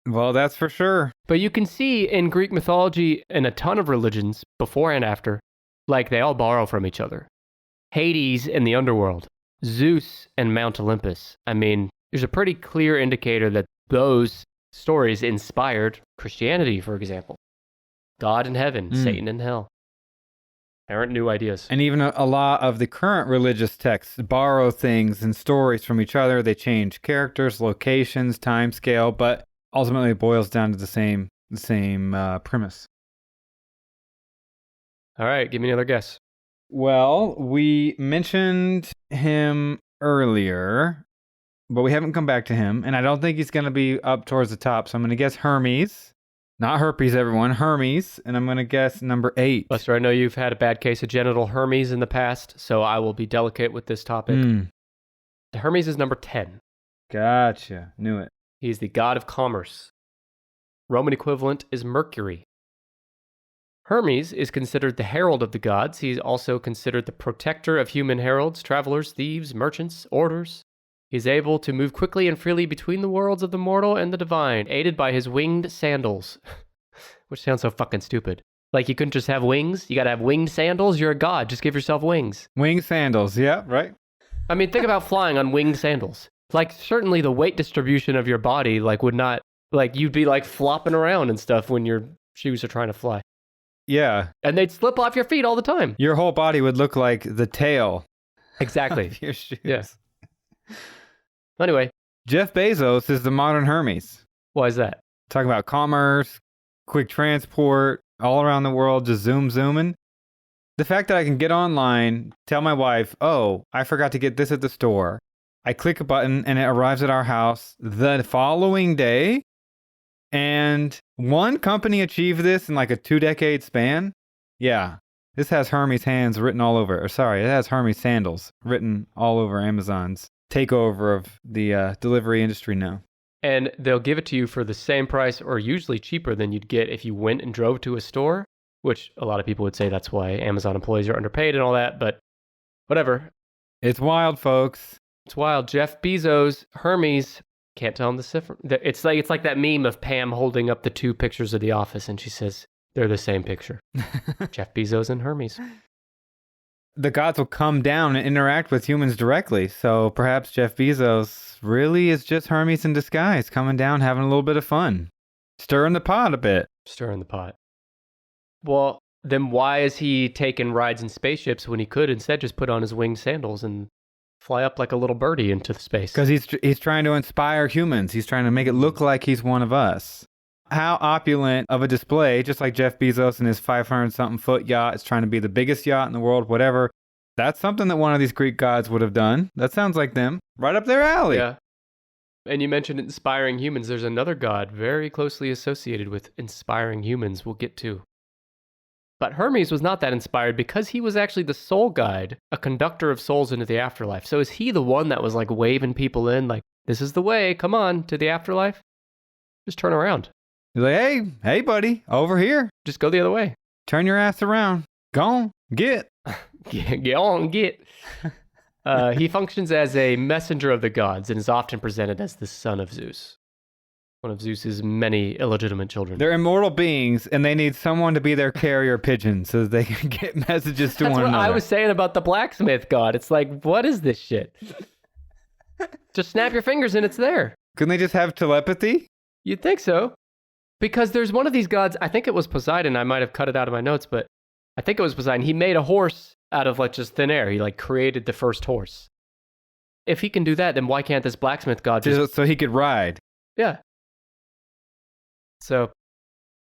Well, that's for sure. But you can see in Greek mythology and a ton of religions, before and after, like they all borrow from each other. Hades and the underworld, Zeus and Mount Olympus. I mean, there's a pretty clear indicator that those stories inspired Christianity, for example. God in heaven, Satan in hell. They aren't new ideas. And even a lot of the current religious texts borrow things and stories from each other. They change characters, locations, time scale, but ultimately it boils down to the same premise. All right, give me another guess. Well, we mentioned him earlier, but we haven't come back to him, and I don't think he's going to be up towards the top, so I'm going to guess Hermes. Not herpes, everyone. Hermes, and I'm going to guess number 8. Lester, I know you've had a bad case of genital Hermes in the past, so I will be delicate with this topic. Hermes is number 10. Gotcha. Knew it. He's the god of commerce. Roman equivalent is Mercury. Hermes is considered the herald of the gods. He's also considered the protector of human heralds, travelers, thieves, merchants, orders. He's able to move quickly and freely between the worlds of the mortal and the divine, aided by his winged sandals. Which sounds so fucking stupid. Like you couldn't just have wings? You gotta have winged sandals? You're a god. Just give yourself wings. Winged sandals, yeah, right. I mean, think about flying on winged sandals. Like, certainly the weight distribution of your body, like, would not, like, you'd be, like, flopping around and stuff when your shoes are trying to fly. Yeah. And they'd slip off your feet all the time. Your whole body would look like the tail. Exactly. Of your shoes. Yeah. Anyway. Jeff Bezos is the modern Hermes. Why is that? Talking about commerce, quick transport, all around the world, just zooming. The fact that I can get online, tell my wife, oh, I forgot to get this at the store. I click a button and it arrives at our house the following day. And one company achieved this in like a 2-decade span. Yeah, this has Hermes hands written all over. Or sorry, it has Hermes sandals written all over Amazon's takeover of the delivery industry now. And they'll give it to you for the same price or usually cheaper than you'd get if you went and drove to a store, which a lot of people would say that's why Amazon employees are underpaid and all that, but whatever. It's wild, folks. It's wild. Jeff Bezos, Hermes, can't tell him the difference. It's like that meme of Pam holding up the 2 pictures of The Office, and she says, they're the same picture. Jeff Bezos and Hermes. The gods will come down and interact with humans directly, so perhaps Jeff Bezos really is just Hermes in disguise, coming down, having a little bit of fun. Stirring the pot a bit. Stirring the pot. Well, then why is he taking rides in spaceships when he could instead just put on his winged sandals and fly up like a little birdie into space? Because he's trying to inspire humans. He's trying to make it look like he's one of us. How opulent of a display, just like Jeff Bezos and his 500-something foot yacht is trying to be the biggest yacht in the world, whatever. That's something that one of these Greek gods would have done. That sounds like them. Right up their alley. Yeah. And you mentioned inspiring humans. There's another god very closely associated with inspiring humans we'll get to. But Hermes was not that inspired because he was actually the soul guide, a conductor of souls into the afterlife. So is he the one that was like waving people in, like, this is the way, come on, to the afterlife? Just turn around. He's like, hey, buddy, over here. Just go the other way. Turn your ass around. Go on, get. Get on, get. He functions as a messenger of the gods and is often presented as the son of Zeus. One of Zeus's many illegitimate children. They're immortal beings, and they need someone to be their carrier pigeon so that they can get messages to one another. That's what I was saying about the blacksmith god. It's like, what is this shit? Just snap your fingers and it's there. Couldn't they just have telepathy? You'd think so. Because there's one of these gods, I think it was Poseidon, I might have cut it out of my notes, but I think it was Poseidon. He made a horse out of like just thin air. He like created the first horse. If he can do that, then why can't this blacksmith god just... So he could ride. Yeah. So,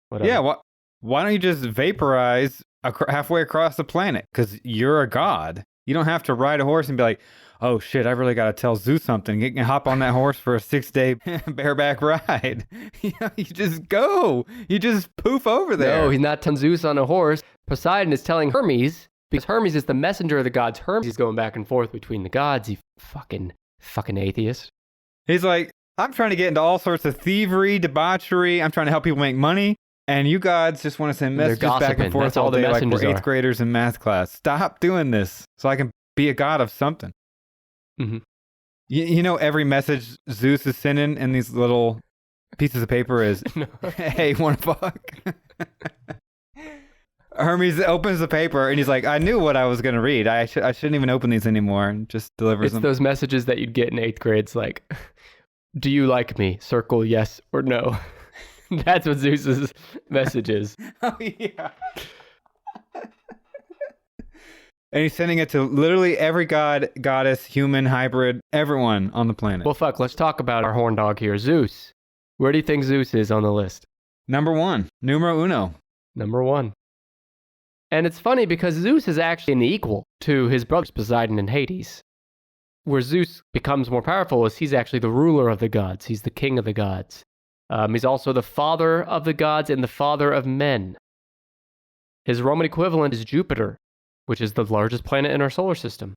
whatever. Yeah, why don't you just vaporize halfway across the planet? Because you're a god. You don't have to ride a horse and be like, oh shit, I really got to tell Zeus something. You can hop on that horse for a 6-day bareback ride. You just go. You just poof over there. No, he's not telling Zeus on a horse. Poseidon is telling Hermes, because Hermes is the messenger of the gods. Hermes is going back and forth between the gods. You fucking atheist. He's like, I'm trying to get into all sorts of thievery, debauchery. I'm trying to help people make money. And you gods just want to send messages back and forth all day like we're 8th graders in math class. Stop doing this so I can be a god of something. Mm-hmm. You know, every message Zeus is sending in these little pieces of paper is, hey, wanna fuck? Hermes opens the paper and he's like, I knew what I was going to read. I shouldn't even open these anymore, and just delivers them. It's those messages that you'd get in 8th grade. It's like, do you like me? Circle yes or no. That's what Zeus's message is. Oh, yeah. And he's sending it to literally every god, goddess, human, hybrid, everyone on the planet. Well, fuck, let's talk about our horn dog here, Zeus. Where do you think Zeus is on the list? Number 1. Numero uno. Number 1. And it's funny because Zeus is actually an equal to his brothers Poseidon and Hades. Where Zeus becomes more powerful is he's actually the ruler of the gods. He's the king of the gods. He's also the father of the gods and the father of men. His Roman equivalent is Jupiter, which is the largest planet in our solar system.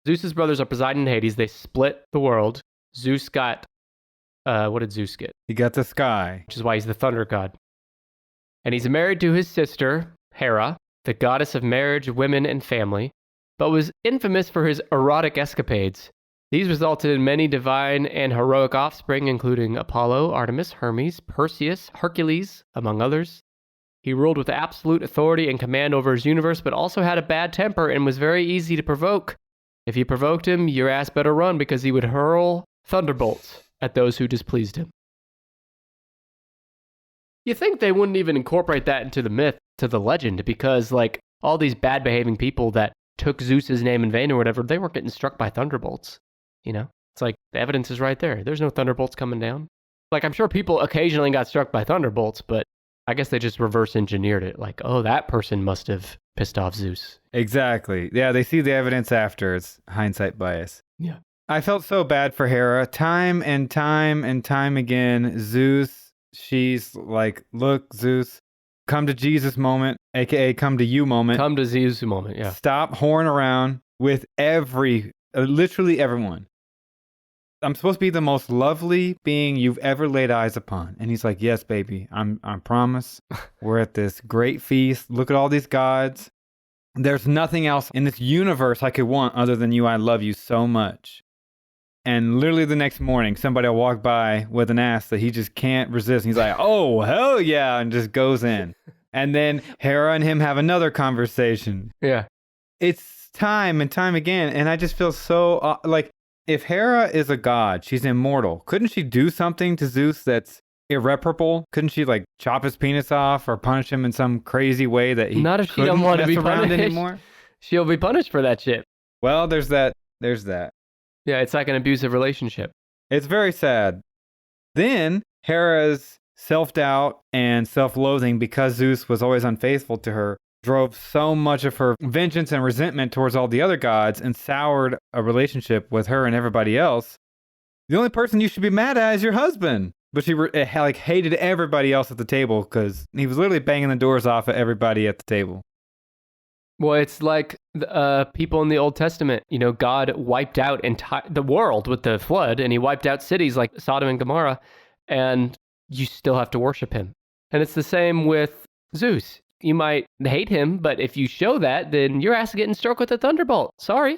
Zeus's brothers are Poseidon and Hades. They split the world. Zeus got, what did Zeus get? He got the sky. Which is why he's the thunder god. And he's married to his sister, Hera, the goddess of marriage, women, and family, but was infamous for his erotic escapades. These resulted in many divine and heroic offspring, including Apollo, Artemis, Hermes, Perseus, Hercules, among others. He ruled with absolute authority and command over his universe, but also had a bad temper and was very easy to provoke. If you provoked him, your ass better run because he would hurl thunderbolts at those who displeased him. You think they wouldn't even incorporate that into the myth, to the legend, because like all these bad behaving people that took Zeus's name in vain or whatever, they weren't getting struck by thunderbolts. You know, it's like the evidence is right there. There's no thunderbolts coming down. Like I'm sure people occasionally got struck by thunderbolts, but I guess they just reverse engineered it. Like, oh, that person must have pissed off Zeus. Exactly. Yeah, they see the evidence after. It's hindsight bias. Yeah. I felt so bad for Hera. Time and time and time again, Zeus, she's like, look, Zeus, come to Jesus moment, aka come to you moment. Come to Zeus moment, yeah. Stop whoring around with literally everyone. I'm supposed to be the most lovely being you've ever laid eyes upon. And he's like, yes, baby, I promise. We're at this great feast. Look at all these gods. There's nothing else in this universe I could want other than you. I love you so much. And literally the next morning, somebody will walk by with an ass that he just can't resist. And he's like, oh, hell yeah, and just goes in. And then Hera and him have another conversation. Yeah. It's time and time again. And I just feel so, like, if Hera is a god, she's immortal. Couldn't she do something to Zeus that's irreparable? Couldn't she, like, chop his penis off or punish him in some crazy way that he not if she don't want to be punished anymore? She'll be punished for that shit. Well, there's that. There's that. Yeah, it's like an abusive relationship. It's very sad. Then Hera's self-doubt and self-loathing because Zeus was always unfaithful to her drove so much of her vengeance and resentment towards all the other gods and soured a relationship with her and everybody else. The only person you should be mad at is your husband. But she hated everybody else at the table because he was literally banging the doors off of everybody at the table. Well, it's like people in the Old Testament. You know, God wiped out the world with the flood, and he wiped out cities like Sodom and Gomorrah, and you still have to worship him. And it's the same with Zeus. You might hate him, but if you show that, then your ass is getting struck with a thunderbolt. Sorry.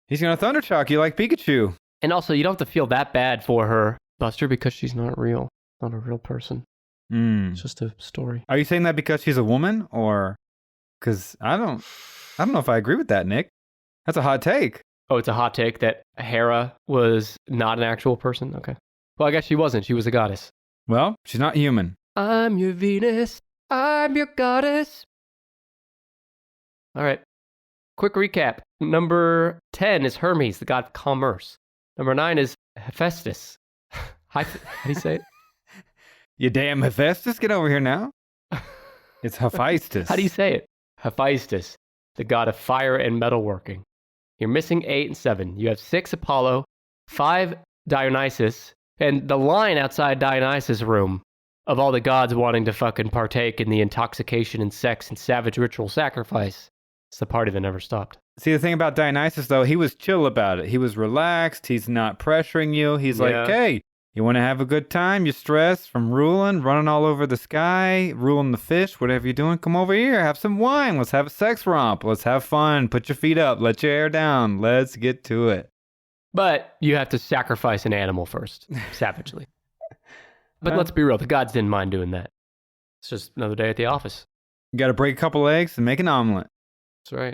He's going to thundershock you like Pikachu. And also, you don't have to feel that bad for her, Buster, because she's not real. Not a real person. It's just a story. Are you saying that because she's a woman, or... Because I don't know if I agree with that, Nick. That's a hot take. Oh, it's a hot take that Hera was not an actual person? Okay. Well, I guess she wasn't. She was a goddess. Well, she's not human. I'm your Venus. I'm your goddess. All right. Quick recap. Number 10 is Hermes, the god of commerce. Number 9 is Hephaestus. How do you say it? You damn Hephaestus, get over here now. It's Hephaestus. How do you say it? Hephaestus, the god of fire and metalworking. You're missing 8 and 7. You have 6 Apollo, 5 Dionysus, and the line outside Dionysus' room of all the gods wanting to fucking partake in the intoxication and sex and savage ritual sacrifice. It's the party that never stopped. See, the thing about Dionysus, though, he was chill about it. He was relaxed. He's not pressuring you. He's like, hey, you want to have a good time? You're stressed from running all over the sky, ruling the fish, whatever you're doing. Come over here, have some wine. Let's have a sex romp. Let's have fun. Put your feet up. Let your hair down. Let's get to it. But you have to sacrifice an animal first, savagely. But let's be real. The gods didn't mind doing that. It's just another day at the office. You got to break a couple eggs and make an omelet. That's right.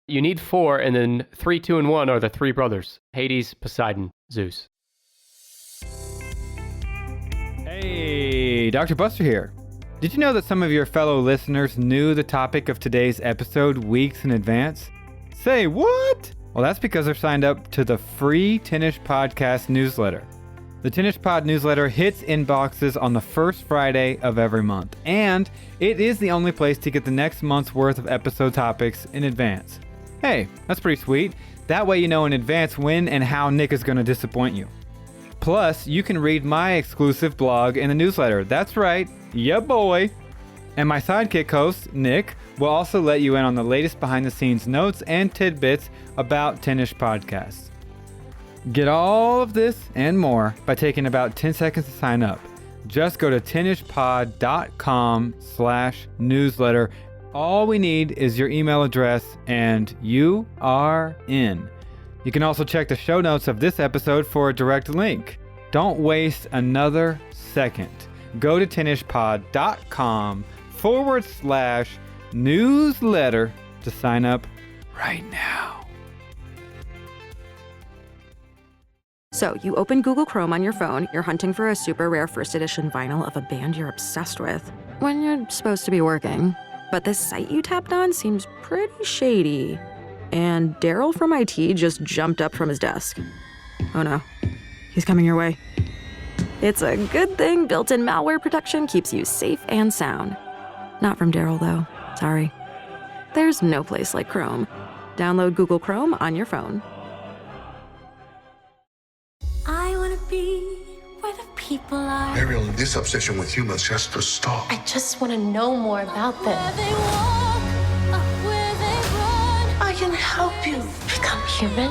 You need 4, and then 3, 2, and 1 are the 3 brothers. Hades, Poseidon, Zeus. Hey, Dr. Buster here. Did you know that some of your fellow listeners knew the topic of today's episode weeks in advance? Say what? Well, that's because they're signed up to the free 10ish podcast newsletter. The Tennis Pod newsletter hits inboxes on the first Friday of every month, and it is the only place to get the next month's worth of episode topics in advance. Hey, that's pretty sweet. That way you know in advance when and how Nick is going to disappoint you. Plus, you can read my exclusive blog in the newsletter. That's right, yeah boy. And my sidekick host, Nick, will also let you in on the latest behind-the-scenes notes and tidbits about Tennis podcasts. Get all of this and more by taking about 10 seconds to sign up. Just go to tennispod.com/newsletter. All we need is your email address and you are in. You can also check the show notes of this episode for a direct link. Don't waste another second. Go to tennispod.com/newsletter to sign up right now. So, you open Google Chrome on your phone, you're hunting for a super rare first edition vinyl of a band you're obsessed with, when you're supposed to be working. But this site you tapped on seems pretty shady. And Daryl from IT just jumped up from his desk. Oh no, he's coming your way. It's a good thing built-in malware protection keeps you safe and sound. Not from Daryl, though. Sorry. There's no place like Chrome. Download Google Chrome on your phone. I want to be where the people are. Ariel, this obsession with humans has to stop. I just want to know more about them. I can help you become human.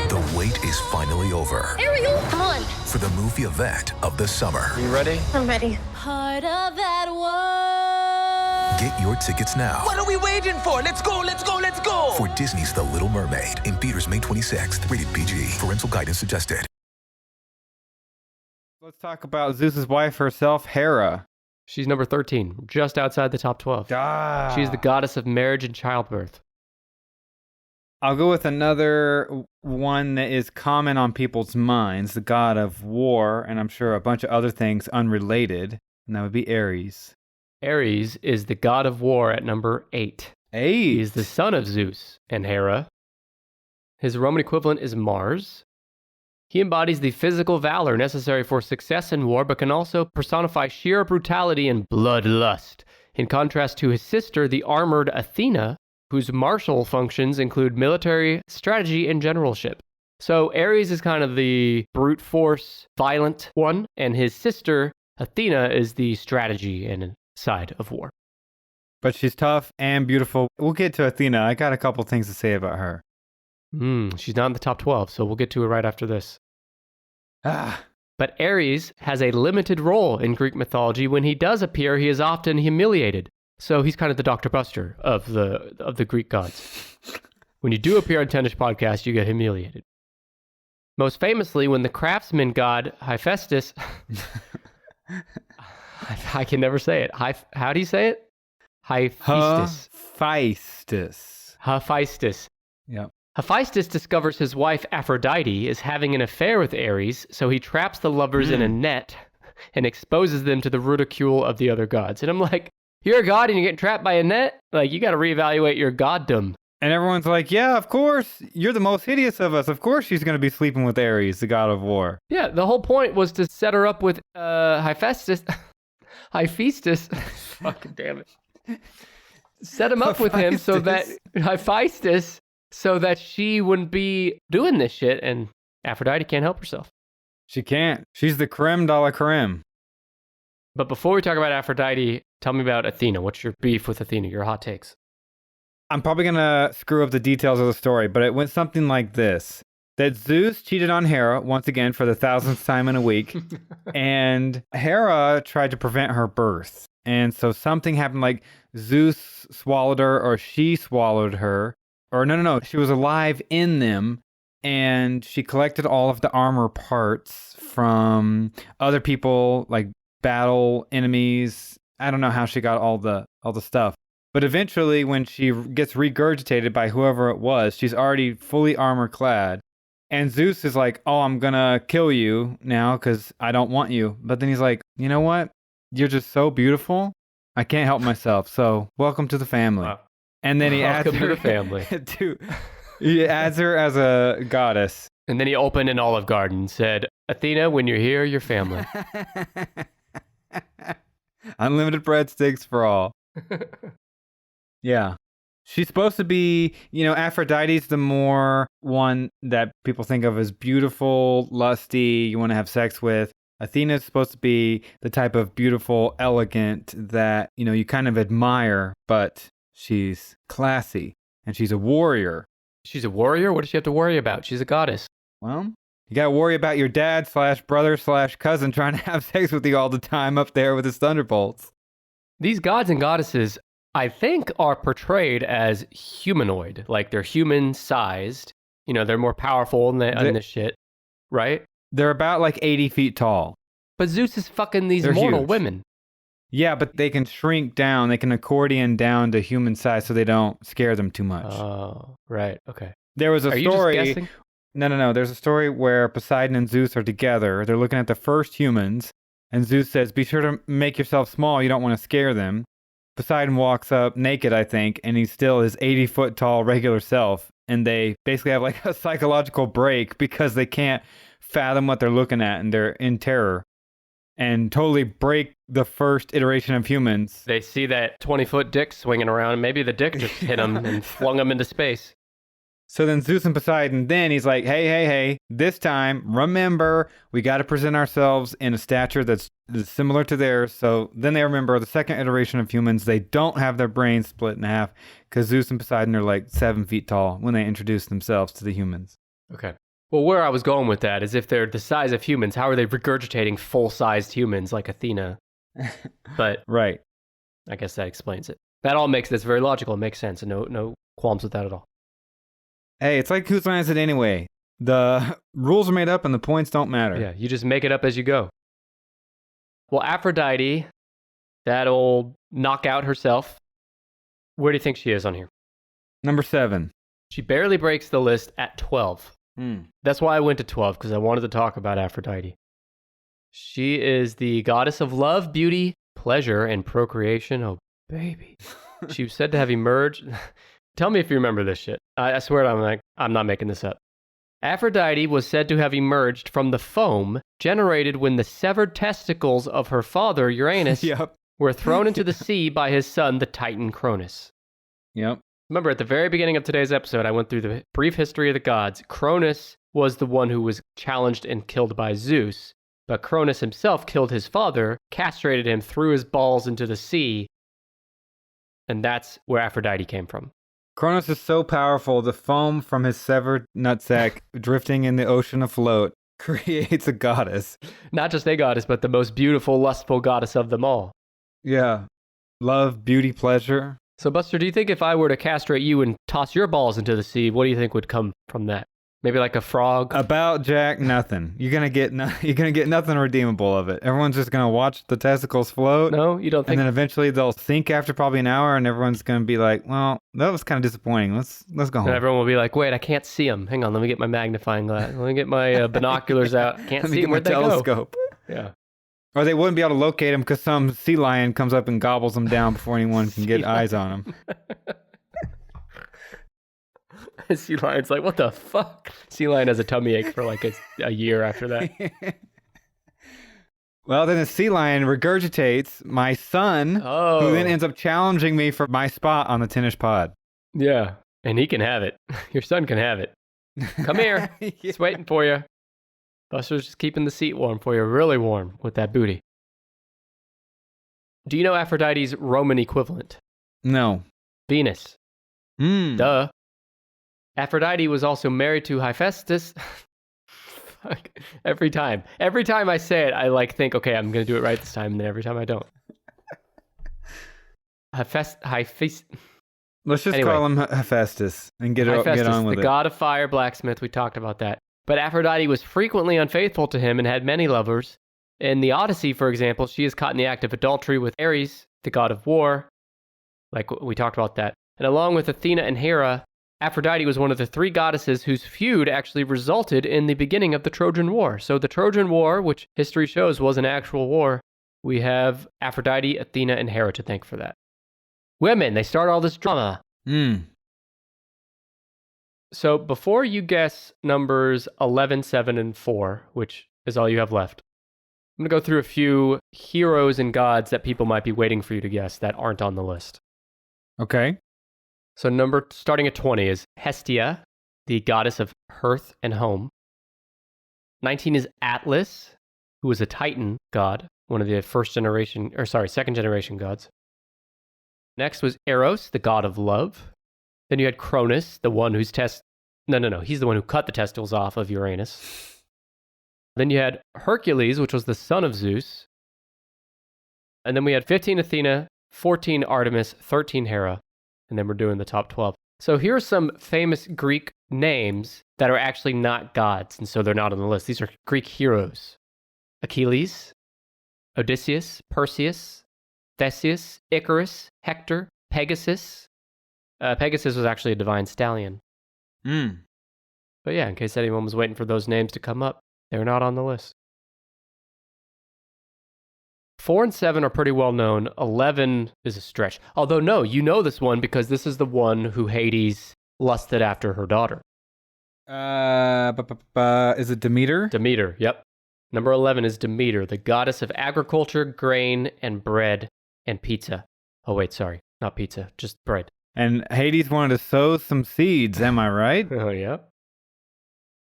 The wait is finally over. Ariel, come on. For the movie event of the summer. You ready? I'm ready. Part of that world. Get your tickets now. What are we waiting for? Let's go, let's go, let's go! For Disney's The Little Mermaid in theaters May 26th. Rated PG. Parental guidance suggested. Let's talk about Zeus's wife herself, Hera. She's number 13, just outside the top 12. She's the goddess of marriage and childbirth. I'll go with another one that is common on people's minds, the god of war, and I'm sure a bunch of other things unrelated, and that would be Ares. Ares is the god of war at number 8. He is the son of Zeus and Hera. His Roman equivalent is Mars. He embodies the physical valor necessary for success in war, but can also personify sheer brutality and bloodlust, in contrast to his sister, the armored Athena, whose martial functions include military strategy and generalship. So Ares is kind of the brute force, violent one, and his sister, Athena, is the strategy and side of war. But she's tough and beautiful. We'll get to Athena. I got a couple things to say about her. She's not in the top 12, so we'll get to her right after this. But Ares has a limited role in Greek mythology. When he does appear, he is often humiliated. So he's kind of the Dr. Buster of the Greek gods. When you do appear on Tennis Podcast, you get humiliated. Most famously, when the craftsman god Hephaestus... I can never say it. How do you say it? Hephaestus. Hephaestus. Yep. Hephaestus discovers his wife Aphrodite is having an affair with Ares, so he traps the lovers in a net and exposes them to the ridicule of the other gods. And I'm like, you're a god and you're getting trapped by a net? Like, you got to reevaluate your goddom. And everyone's like, yeah, of course. You're the most hideous of us. Of course she's going to be sleeping with Ares, the god of war. Yeah, the whole point was to set her up with Hephaestus. Hephaestus. Fucking damn it. Set him up with him so that Hephaestus, so that she wouldn't be doing this shit, and Aphrodite can't help herself. She can't. She's the creme de la creme. But before we talk about Aphrodite, tell me about Athena. What's your beef with Athena? Your hot takes. I'm probably going to screw up the details of the story, but it went something like this. That Zeus cheated on Hera, once again, for the 1,000th time in a week, and Hera tried to prevent her birth. And so something happened, like Zeus swallowed her, or she swallowed her. Or no, she was alive in them, and she collected all of the armor parts from other people, like battle enemies. I don't know how she got all the stuff. But eventually, when she gets regurgitated by whoever it was, she's already fully armor clad. And Zeus is like, oh, I'm going to kill you now because I don't want you. But then he's like, you know what? You're just so beautiful. I can't help myself. So welcome to the family. Wow. And then he adds her to the family. He adds her as a goddess. And then he opened an Olive Garden and said, Athena, when you're here, you're family. Unlimited breadsticks for all. Yeah. She's supposed to be, Aphrodite's the more one that people think of as beautiful, lusty, you want to have sex with. Athena's supposed to be the type of beautiful, elegant that, you kind of admire, but she's classy and she's a warrior. She's a warrior? What does she have to worry about? She's a goddess. Well, you got to worry about your dad / brother / cousin trying to have sex with you all the time up there with his thunderbolts. These gods and goddesses, I think, are portrayed as humanoid. Like they're human-sized. They're more powerful than this shit, right? They're about like 80 feet tall. But Zeus is fucking these mortal women. Yeah, but they can shrink down. They can accordion down to human size so they don't scare them too much. Oh, right. Okay. There was a story. story. You just guessing? No. There's a story where Poseidon and Zeus are together. They're looking at the first humans. And Zeus says, be sure to make yourself small. You don't want to scare them. Poseidon walks up naked, I think, and he's still his 80-foot tall regular self. And they basically have like a psychological break because they can't fathom what they're looking at and they're in terror. And totally break the first iteration of humans. They see that 20-foot dick swinging around, and maybe the dick just hit them and flung them into space. So then Zeus and Poseidon, then he's like, hey, this time, remember, we got to present ourselves in a stature that's similar to theirs. So then they remember the second iteration of humans, they don't have their brains split in half because Zeus and Poseidon are like 7 feet tall when they introduce themselves to the humans. Okay. Well, where I was going with that is if they're the size of humans, how are they regurgitating full-sized humans like Athena? But right. I guess that explains it. That's very logical. It makes sense. And no qualms with that at all. Hey, it's like whose line is it anyway? The rules are made up and the points don't matter. Yeah, you just make it up as you go. Well, Aphrodite, that old knockout herself, where do you think she is on here? Number 7. She barely breaks the list at 12. That's why I went to 12, because I wanted to talk about Aphrodite. She is the goddess of love, beauty, pleasure, and procreation. Oh, baby. She was said to have emerged. Tell me if you remember this shit. I swear I'm not making this up. Aphrodite was said to have emerged from the foam generated when the severed testicles of her father, Uranus, were thrown into the sea by his son, the Titan Cronus. Yep. Remember, at the very beginning of today's episode, I went through the brief history of the gods. Cronus was the one who was challenged and killed by Zeus, but Cronus himself killed his father, castrated him, threw his balls into the sea, and that's where Aphrodite came from. Cronus is so powerful, the foam from his severed nutsack drifting in the ocean afloat creates a goddess. Not just a goddess, but the most beautiful, lustful goddess of them all. Yeah. Love, beauty, pleasure. So, Buster, do you think if I were to castrate you and toss your balls into the sea, what do you think would come from that? Maybe like a frog? About Jack, nothing. You're gonna get nothing redeemable of it. Everyone's just gonna watch the testicles float. No, you don't think? And then eventually they'll sink after probably an hour, and everyone's gonna be like, "Well, that was kind of disappointing. Let's go home." And everyone will be like, "Wait, I can't see them. Hang on, let me get my magnifying glass. Let me get my binoculars out. Can't see them. Where'd they telescope. Go?" Yeah. Or they wouldn't be able to locate them because some sea lion comes up and gobbles them down before anyone can get eyes on them. Sea lion's like, what the fuck? Sea lion has a tummy ache for like a year after that. Well, then the sea lion regurgitates my son, who then ends up challenging me for my spot on the tennis pod. Yeah, and he can have it. Your son can have it. Come here. He's waiting for you. Buster's just keeping the seat warm for you, really warm with that booty. Do you know Aphrodite's Roman equivalent? No. Venus. Duh. Aphrodite was also married to Hephaestus. Fuck. Every time I say it, I think, okay, I'm going to do it right this time, and then every time I don't. Hephaestus. Let's just call him Hephaestus and get on with it. The god of fire, blacksmith, we talked about that. But Aphrodite was frequently unfaithful to him and had many lovers. In the Odyssey, for example, she is caught in the act of adultery with Ares, the god of war. Like we talked about that. And along with Athena and Hera, Aphrodite was one of the 3 goddesses whose feud actually resulted in the beginning of the Trojan War. So the Trojan War, which history shows was an actual war, we have Aphrodite, Athena, and Hera to thank for that. Women, they start all this drama. So before you guess numbers 11, 7, and 4, which is all you have left. I'm going to go through a few heroes and gods that people might be waiting for you to guess that aren't on the list. Okay. So starting at 20 is Hestia, the goddess of hearth and home. 19 is Atlas, who was a Titan god, one of the second generation gods. Next was Eros, the god of love. Then you had Cronus, the one whose he's the one who cut the testicles off of Uranus. Then you had Hercules, which was the son of Zeus. And then we had 15 Athena, 14 Artemis, 13 Hera. And then we're doing the top 12. So here are some famous Greek names that are actually not gods, and so they're not on the list. These are Greek heroes. Achilles, Odysseus, Perseus, Theseus, Icarus, Hector, Pegasus. Pegasus was actually a divine stallion. But yeah, in case anyone was waiting for those names to come up, they're not on the list. 4 and 7 are pretty well known. 11 is a stretch. Although, no, you know this one because this is the one who Hades lusted after her daughter. Is it Demeter? Demeter, yep. Number 11 is Demeter, the goddess of agriculture, grain, and bread, and pizza. Oh, wait, sorry. Not pizza, just bread. And Hades wanted to sow some seeds, am I right? Oh, yeah.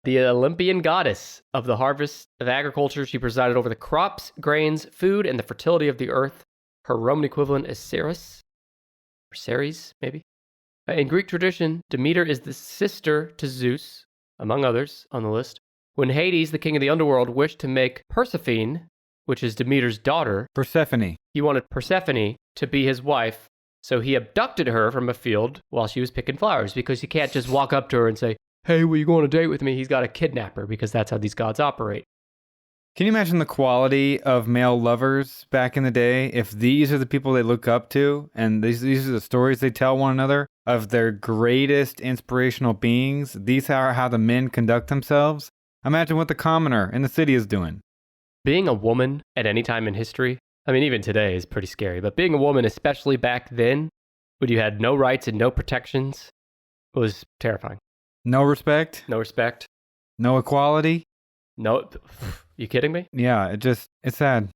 The Olympian goddess of the harvest of agriculture, she presided over the crops, grains, food, and the fertility of the earth. Her Roman equivalent is Ceres, or Ceres, maybe. In Greek tradition, Demeter is the sister to Zeus, among others on the list. When Hades, the king of the underworld, wished to make Persephone, which is Demeter's daughter, Persephone. He wanted Persephone to be his wife, so he abducted her from a field while she was picking flowers, because you can't just walk up to her and say, "Hey, will you go on a date with me?" He's got to kidnap her, because that's how these gods operate. Can you imagine the quality of male lovers back in the day if these are the people they look up to and these are the stories they tell one another of their greatest inspirational beings? These are how the men conduct themselves. Imagine what the commoner in the city is doing. Being a woman at any time in history, I mean, even today is pretty scary, but being a woman, especially back then, when you had no rights and no protections, was terrifying. No respect? No respect. No equality? No. You kidding me? Yeah, it's sad.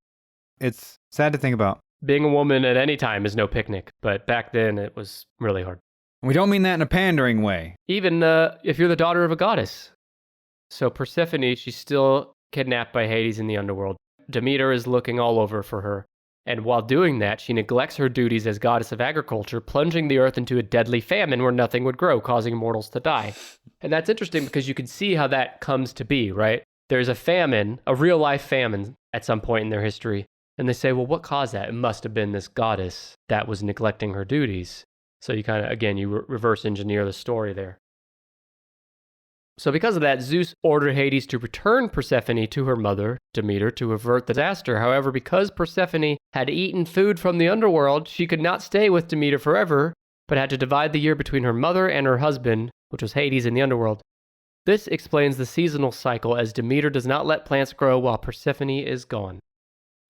It's sad to think about. Being a woman at any time is no picnic, but back then it was really hard. We don't mean that in a pandering way. Even if you're the daughter of a goddess. So Persephone, she's still kidnapped by Hades in the underworld. Demeter is looking all over for her. And while doing that, she neglects her duties as goddess of agriculture, plunging the earth into a deadly famine where nothing would grow, causing mortals to die. And that's interesting because you can see how that comes to be, right? There's a famine, a real-life famine at some point in their history. And they say, well, what caused that? It must have been this goddess that was neglecting her duties. So you kind of, again, you reverse engineer the story there. So because of that, Zeus ordered Hades to return Persephone to her mother, Demeter, to avert the disaster. However, because Persephone had eaten food from the underworld, she could not stay with Demeter forever, but had to divide the year between her mother and her husband, which was Hades in the underworld. This explains the seasonal cycle, as Demeter does not let plants grow while Persephone is gone.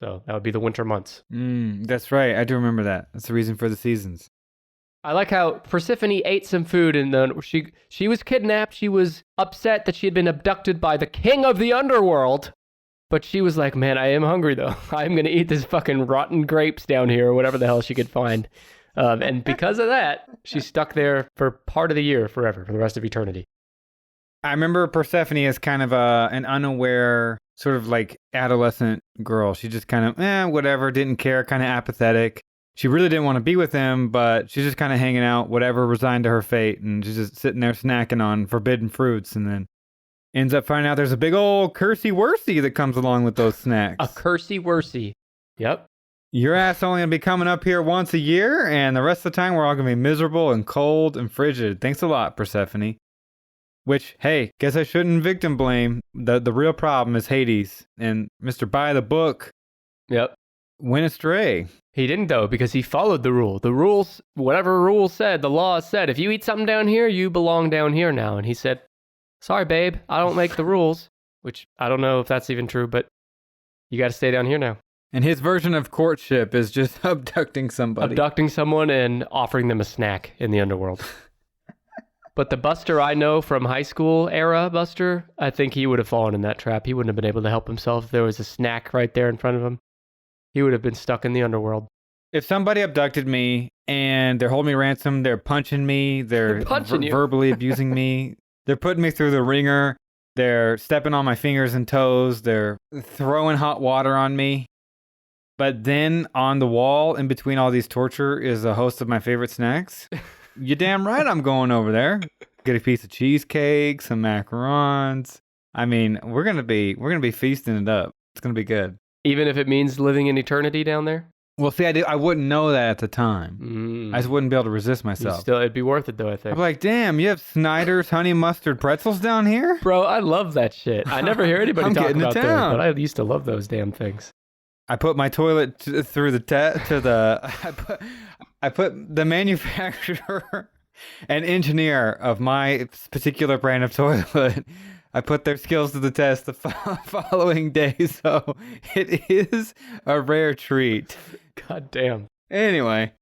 So that would be the winter months. That's right. I do remember that. That's the reason for the seasons. I like how Persephone ate some food and then she was kidnapped. She was upset that she had been abducted by the king of the underworld. But she was like, man, I am hungry though. I'm going to eat this fucking rotten grapes down here or whatever the hell she could find. And because of that, she's stuck there for part of the year forever, for the rest of eternity. I remember Persephone as kind of an unaware, sort of like adolescent girl. She just kind of, whatever, didn't care, kind of apathetic. She really didn't want to be with him, but she's just kind of hanging out, whatever, resigned to her fate, and she's just sitting there snacking on forbidden fruits, and then ends up finding out there's a big old cursey-worsey that comes along with those snacks. A cursey-worsey. Yep. Your ass only going to be coming up here once a year, and the rest of the time we're all going to be miserable and cold and frigid. Thanks a lot, Persephone. Which, hey, guess I shouldn't victim blame. The real problem is Hades, and Mr. By the Book went astray. He didn't, though, because he followed the rule. The rules, whatever rule said, the law said, if you eat something down here, you belong down here now. And he said, sorry, babe, I don't make the rules. Which, I don't know if that's even true, but you got to stay down here now. And his version of courtship is just abducting somebody. Abducting someone and offering them a snack in the underworld. But the Buster I know from high school era Buster, I think he would have fallen in that trap. He wouldn't have been able to help himself if there was a snack right there in front of him. He would have been stuck in the underworld. If somebody abducted me and they're holding me ransom, they're punching me, they're punching you. verbally abusing me, they're putting me through the ringer, they're stepping on my fingers and toes, they're throwing hot water on me. But then on the wall in between all these torture is a host of my favorite snacks. You're damn right I'm going over there. Get a piece of cheesecake, some macarons. I mean, we're gonna be feasting it up. It's gonna be good. Even if it means living in eternity down there? Well, see, I wouldn't know that at the time. I just wouldn't be able to resist myself. It'd be worth it though, I think. I'm like, damn, you have Snyder's honey mustard pretzels down here? Bro, I love that shit. I never hear anybody talk about those, but I used to love those damn things. I put my toilet through the I put the manufacturer and engineer of my particular brand of toilet. I put their skills to the test the following day, so it is a rare treat. God damn. Anyway,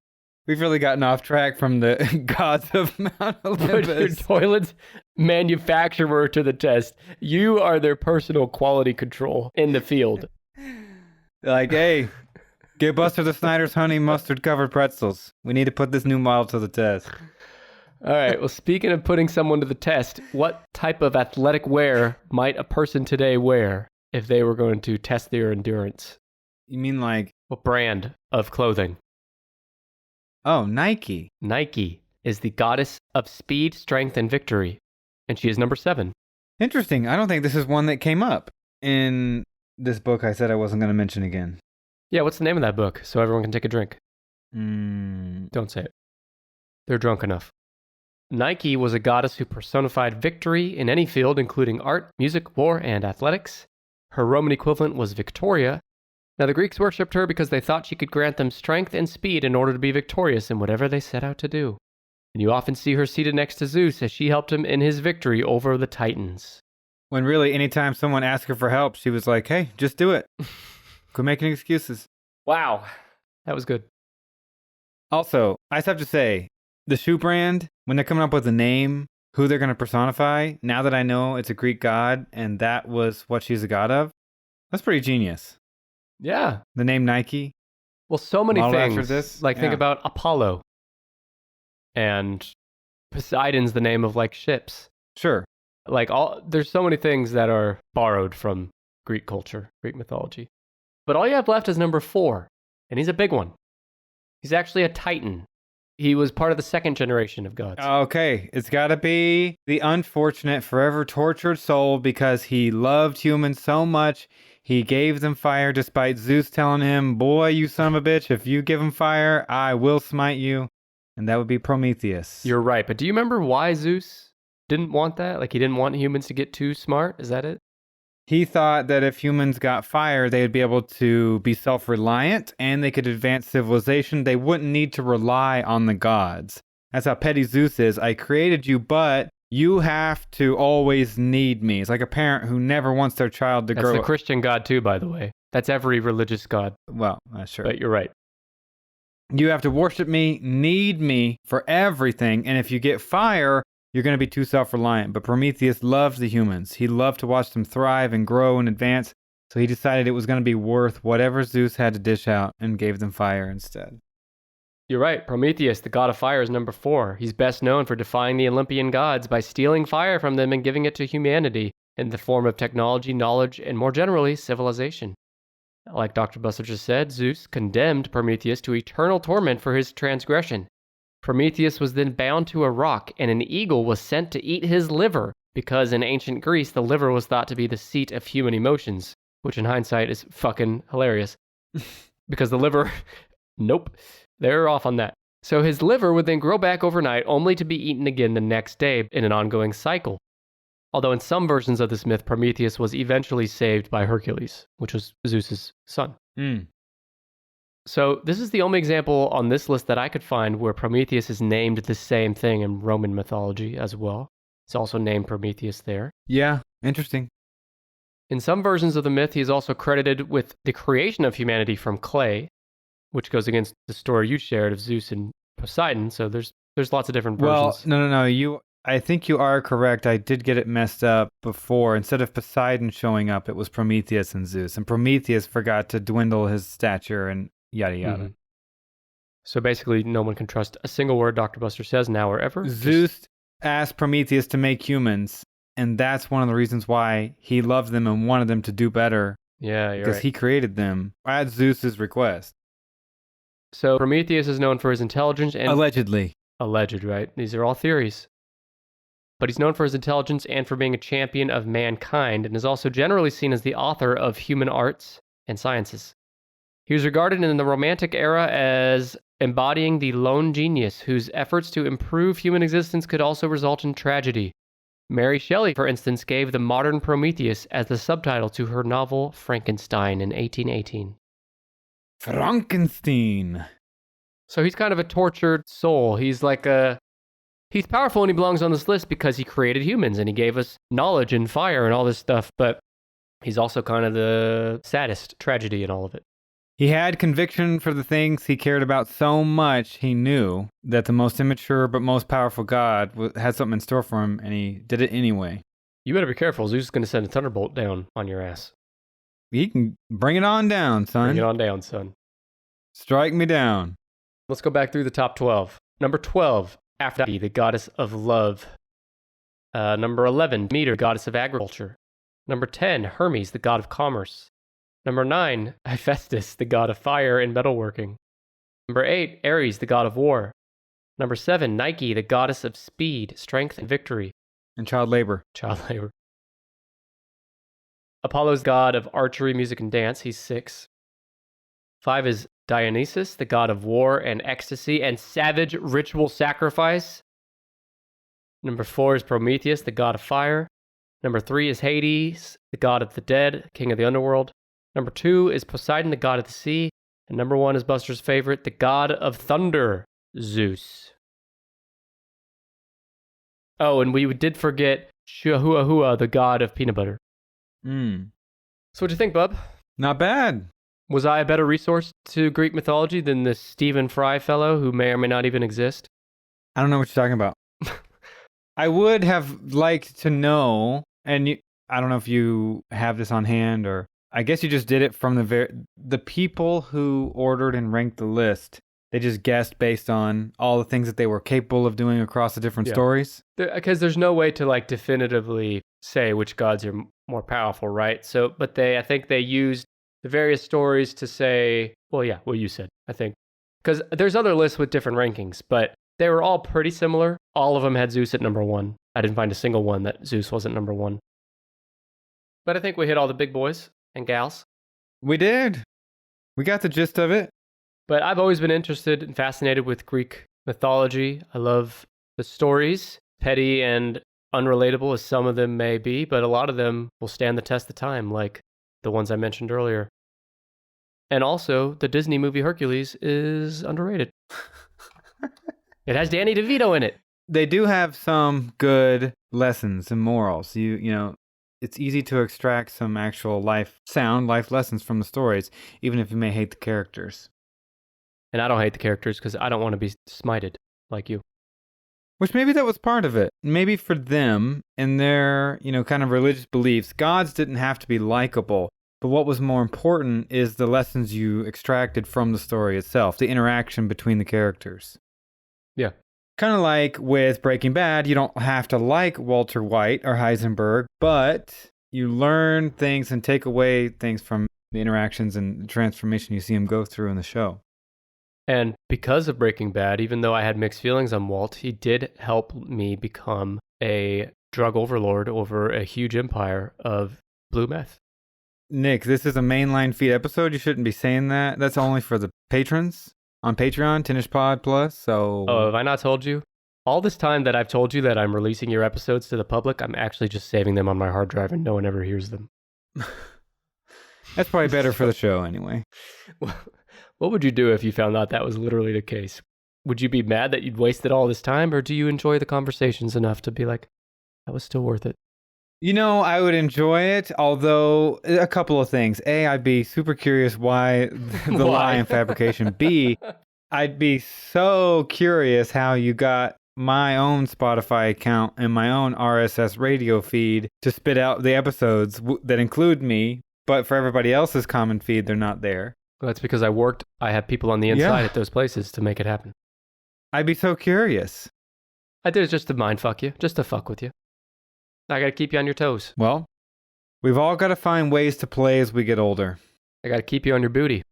we've really gotten off track from the gods of Mount Olympus. Put your toilet's manufacturer to the test. You are their personal quality control in the field. Like, hey, get Buster the Snyder's honey mustard covered pretzels. We need to put this new model to the test. All right. Well, speaking of putting someone to the test, what type of athletic wear might a person today wear if they were going to test their endurance? You mean like... What brand of clothing? Oh, Nike. Nike is the goddess of speed, strength, and victory. And she is number 7. Interesting. I don't think this is one that came up in this book I said I wasn't going to mention again. Yeah, what's the name of that book so everyone can take a drink? Don't say it. They're drunk enough. Nike was a goddess who personified victory in any field, including art, music, war, and athletics. Her Roman equivalent was Victoria. Now, the Greeks worshipped her because they thought she could grant them strength and speed in order to be victorious in whatever they set out to do. And you often see her seated next to Zeus as she helped him in his victory over the Titans. When really, anytime someone asked her for help, she was like, hey, just do it. Quit making excuses. Wow. That was good. Also, I just have to say, the shoe brand, when they're coming up with a name, who they're going to personify, now that I know it's a Greek god and that was what she's a god of, that's pretty genius. Yeah. The name Nike. Well, so many modeled things. after this. Like, think about Apollo. And Poseidon's the name of, like, ships. Sure. Like, there's so many things that are borrowed from Greek culture, Greek mythology. But all you have left is number 4. And he's a big one. He's actually a Titan. He was part of the second generation of gods. Okay, it's got to be the unfortunate, forever tortured soul because he loved humans so much, he gave them fire despite Zeus telling him, boy, you son of a bitch, if you give him fire, I will smite you. And that would be Prometheus. You're right, but do you remember why Zeus didn't want that? Like, he didn't want humans to get too smart? Is that it? He thought that if humans got fire, they would be able to be self-reliant and they could advance civilization. They wouldn't need to rely on the gods. That's how petty Zeus is. I created you, but you have to always need me. It's like a parent who never wants their child to grow up. That's the Christian God too, by the way. That's every religious God. Well, sure. But you're right. You have to worship me, need me for everything. And if you get fire, you're going to be too self-reliant. But Prometheus loves the humans. He loved to watch them thrive and grow and advance. So he decided it was going to be worth whatever Zeus had to dish out and gave them fire instead. You're right. Prometheus, the god of fire, is number 4. He's best known for defying the Olympian gods by stealing fire from them and giving it to humanity in the form of technology, knowledge, and more generally, civilization. Like Dr. Buster just said, Zeus condemned Prometheus to eternal torment for his transgression. Prometheus was then bound to a rock, and an eagle was sent to eat his liver, because in ancient Greece, the liver was thought to be the seat of human emotions, which in hindsight is fucking hilarious. Because the liver, nope, they're off on that. So his liver would then grow back overnight, only to be eaten again the next day in an ongoing cycle. Although in some versions of this myth, Prometheus was eventually saved by Hercules, which was Zeus's son. So this is the only example on this list that I could find where Prometheus is named the same thing in Roman mythology as well. It's also named Prometheus there. Yeah, interesting. In some versions of the myth, he is also credited with the creation of humanity from clay, which goes against the story you shared of Zeus and Poseidon. So there's lots of different versions. Well, no. I think you are correct. I did get it messed up before. Instead of Poseidon showing up, it was Prometheus and Zeus. And Prometheus forgot to dwindle his stature and yada yada. Mm-hmm. So basically, no one can trust a single word Dr. Buster says now or ever. Zeus asked Prometheus to make humans, and that's one of the reasons why he loved them and wanted them to do better. Yeah, you're because right. he created them at Zeus's request. So Prometheus is known for his intelligence and... Allegedly. Alleged, right? These are all theories. But he's known for his intelligence and for being a champion of mankind, and is also generally seen as the author of human arts and sciences. He was regarded in the Romantic era as embodying the lone genius whose efforts to improve human existence could also result in tragedy. Mary Shelley, for instance, gave the modern Prometheus as the subtitle to her novel Frankenstein in 1818. Frankenstein. So he's kind of a tortured soul. He's powerful and he belongs on this list because he created humans and he gave us knowledge and fire and all this stuff, but he's also kind of the saddest tragedy in all of it. He had conviction for the things he cared about so much, he knew that the most immature but most powerful god had something in store for him, and he did it anyway. You better be careful. Zeus is going to send a thunderbolt down on your ass. He can bring it on down, son. Bring it on down, son. Strike me down. Let's go back through the top 12. Number 12, Aphrodite, the goddess of love. Number 11, Demeter, goddess of agriculture. Number 10, Hermes, the god of commerce. Number 9, Hephaestus, the god of fire and metalworking. Number 8, Ares, the god of war. Number 7, Nike, the goddess of speed, strength, and victory. And child labor. Child labor. Apollo's god of archery, music, and dance. He's 6. 5 is Dionysus, the god of war and ecstasy and savage ritual sacrifice. Number 4 is Prometheus, the god of fire. Number 3 is Hades, the god of the dead, king of the underworld. Number 2 is Poseidon, the god of the sea. And number 1 is Buster's favorite, the god of thunder, Zeus. Oh, and we did forget Chuahuahua, the god of peanut butter. Mm. So what'd you think, bub? Not bad. Was I a better resource to Greek mythology than this Stephen Fry fellow who may or may not even exist? I don't know what you're talking about. I would have liked to know, and I don't know if you have this on hand, or I guess you just did it from the people who ordered and ranked the list. They just guessed based on all the things that they were capable of doing across the different stories. Because there's no way to definitively say which gods are more powerful, right? So, but I think they used the various stories to say, well, yeah, what you said, I think. Because there's other lists with different rankings, but they were all pretty similar. All of them had Zeus at number 1. I didn't find a single one that Zeus wasn't number 1. But I think we hit all the big boys and gals. We did. We got the gist of it. But I've always been interested and fascinated with Greek mythology. I love the stories, petty and unrelatable as some of them may be, but a lot of them will stand the test of time, like the ones I mentioned earlier. And also, the Disney movie Hercules is underrated. It has Danny DeVito in it. They do have some good lessons and morals. You know, it's easy to extract some actual life lessons from the stories, even if you may hate the characters. And I don't hate the characters because I don't want to be smited like you. Which maybe that was part of it. Maybe for them and their, kind of religious beliefs, gods didn't have to be likable. But what was more important is the lessons you extracted from the story itself, the interaction between the characters. Yeah. Kind of like with Breaking Bad, you don't have to like Walter White or Heisenberg, but you learn things and take away things from the interactions and the transformation you see him go through in the show. And because of Breaking Bad, even though I had mixed feelings on Walt, he did help me become a drug overlord over a huge empire of blue meth. Nick, this is a mainline feed episode. You shouldn't be saying that. That's only for the patrons on Patreon, 10ish Pod Plus. So, have I not told you? All this time that I've told you that I'm releasing your episodes to the public, I'm actually just saving them on my hard drive and no one ever hears them. That's probably better for the show anyway. What would you do if you found out that was literally the case? Would you be mad that you'd wasted all this time, or do you enjoy the conversations enough to be like, that was still worth it? I would enjoy it, although a couple of things. A, I'd be super curious why the lie and fabrication. B, I'd be so curious how you got my own Spotify account and my own RSS radio feed to spit out the episodes that include me, but for everybody else's common feed, they're not there. Well, that's because I have people on the inside at those places to make it happen. I'd be so curious. I did it just to mind fuck you, just to fuck with you. I got to keep you on your toes. Well, we've all got to find ways to play as we get older. I got to keep you on your booty.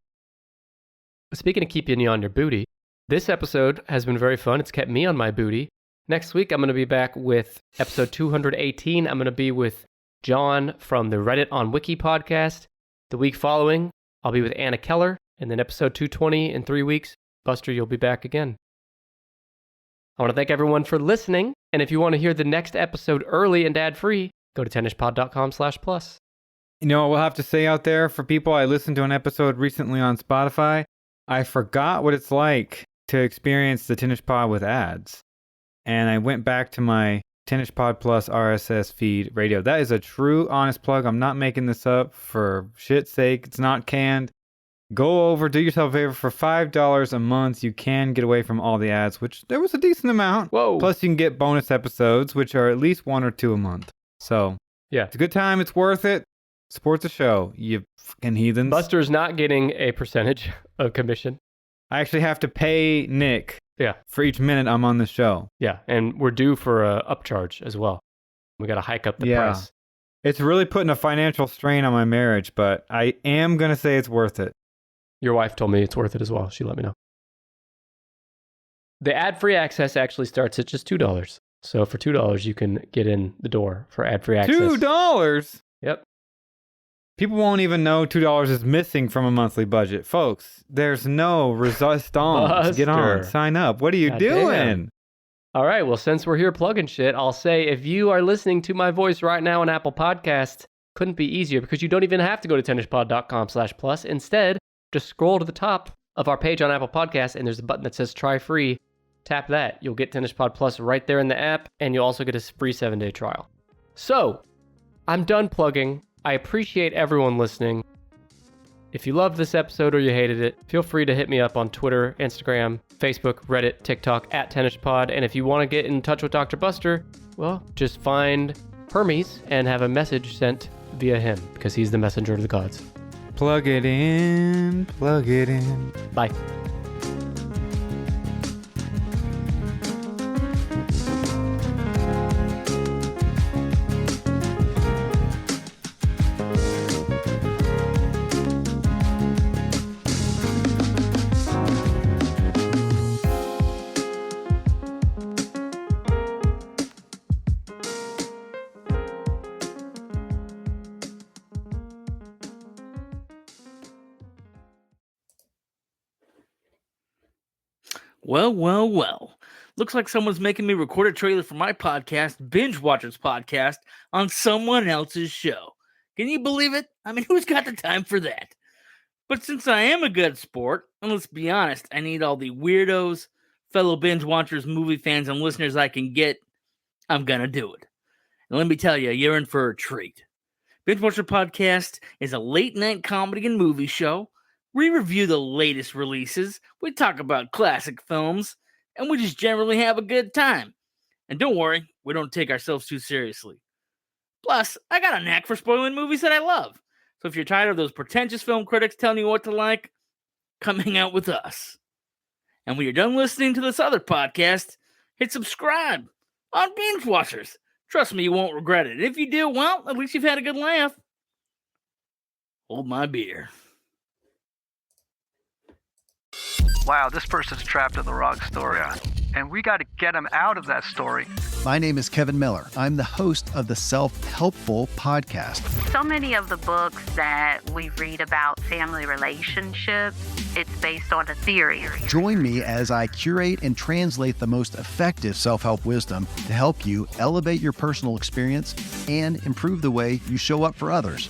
Speaking of keeping you on your booty, this episode has been very fun. It's kept me on my booty. Next week, I'm going to be back with episode 218. I'm going to be with John from the Reddit on Wiki podcast. The week following, I'll be with Anna Keller. And then episode 220 in 3 weeks, Buster, you'll be back again. I want to thank everyone for listening. And if you want to hear the next episode early and ad-free, go to tennispod.com/plus. You know what we'll have to say out there for people? I listened to an episode recently on Spotify. I forgot what it's like to experience the Tennis Pod with ads. And I went back to my Tennis Pod Plus RSS feed radio. That is a true, honest plug. I'm not making this up for shit's sake. It's not canned. Go over, do yourself a favor. For $5 a month, you can get away from all the ads, which there was a decent amount. Whoa. Plus, you can get bonus episodes, which are at least 1 or 2 a month. So, yeah, it's a good time. It's worth it. Support the show, you fucking heathens. Buster's not getting a percentage of commission. I actually have to pay Nick for each minute I'm on the show. Yeah, and we're due for a upcharge as well. We got to hike up the price. It's really putting a financial strain on my marriage, but I am going to say it's worth it. Your wife told me it's worth it as well. She let me know. The ad-free access actually starts at just $2. So for $2, you can get in the door for ad-free access. $2? Yep. People won't even know $2 is missing from a monthly budget. Folks, there's no resistance. Get on, sign up. What are you doing? Damn. All right, well, since we're here plugging shit, I'll say if you are listening to my voice right now on Apple Podcasts, couldn't be easier because you don't even have to go to tennispod.com/plus. Instead, just scroll to the top of our page on Apple Podcasts, and there's a button that says Try Free. Tap that. You'll get Tennis Pod Plus right there in the app, and you'll also get a free 7-day trial. So, I'm done plugging. I appreciate everyone listening. If you loved this episode or you hated it, feel free to hit me up on Twitter, Instagram, Facebook, Reddit, TikTok, @TennisPod. And if you want to get in touch with Dr. Buster, well, just find Hermes and have a message sent via him, because he's the messenger of the gods. Plug it in, plug it in. Bye. Well. Looks like someone's making me record a trailer for my podcast, Binge Watchers Podcast, on someone else's show. Can you believe it? I mean, who's got the time for that? But since I am a good sport, and let's be honest, I need all the weirdos, fellow binge watchers, movie fans, and listeners I can get, I'm gonna do it. And let me tell you, you're in for a treat. Binge Watcher Podcast is a late-night comedy and movie show. We review the latest releases, we talk about classic films, and we just generally have a good time. And don't worry, we don't take ourselves too seriously. Plus, I got a knack for spoiling movies that I love. So if you're tired of those pretentious film critics telling you what to like, come hang out with us. And when you're done listening to this other podcast, hit subscribe on Binge Watchers. Trust me, you won't regret it. If you do, well, at least you've had a good laugh. Hold my beer. Wow, this person's trapped in the wrong story. And we got to get them out of that story. My name is Kevin Miller. I'm the host of the Self-Helpful podcast. So many of the books that we read about family relationships, it's based on a theory. Join me as I curate and translate the most effective self-help wisdom to help you elevate your personal experience and improve the way you show up for others.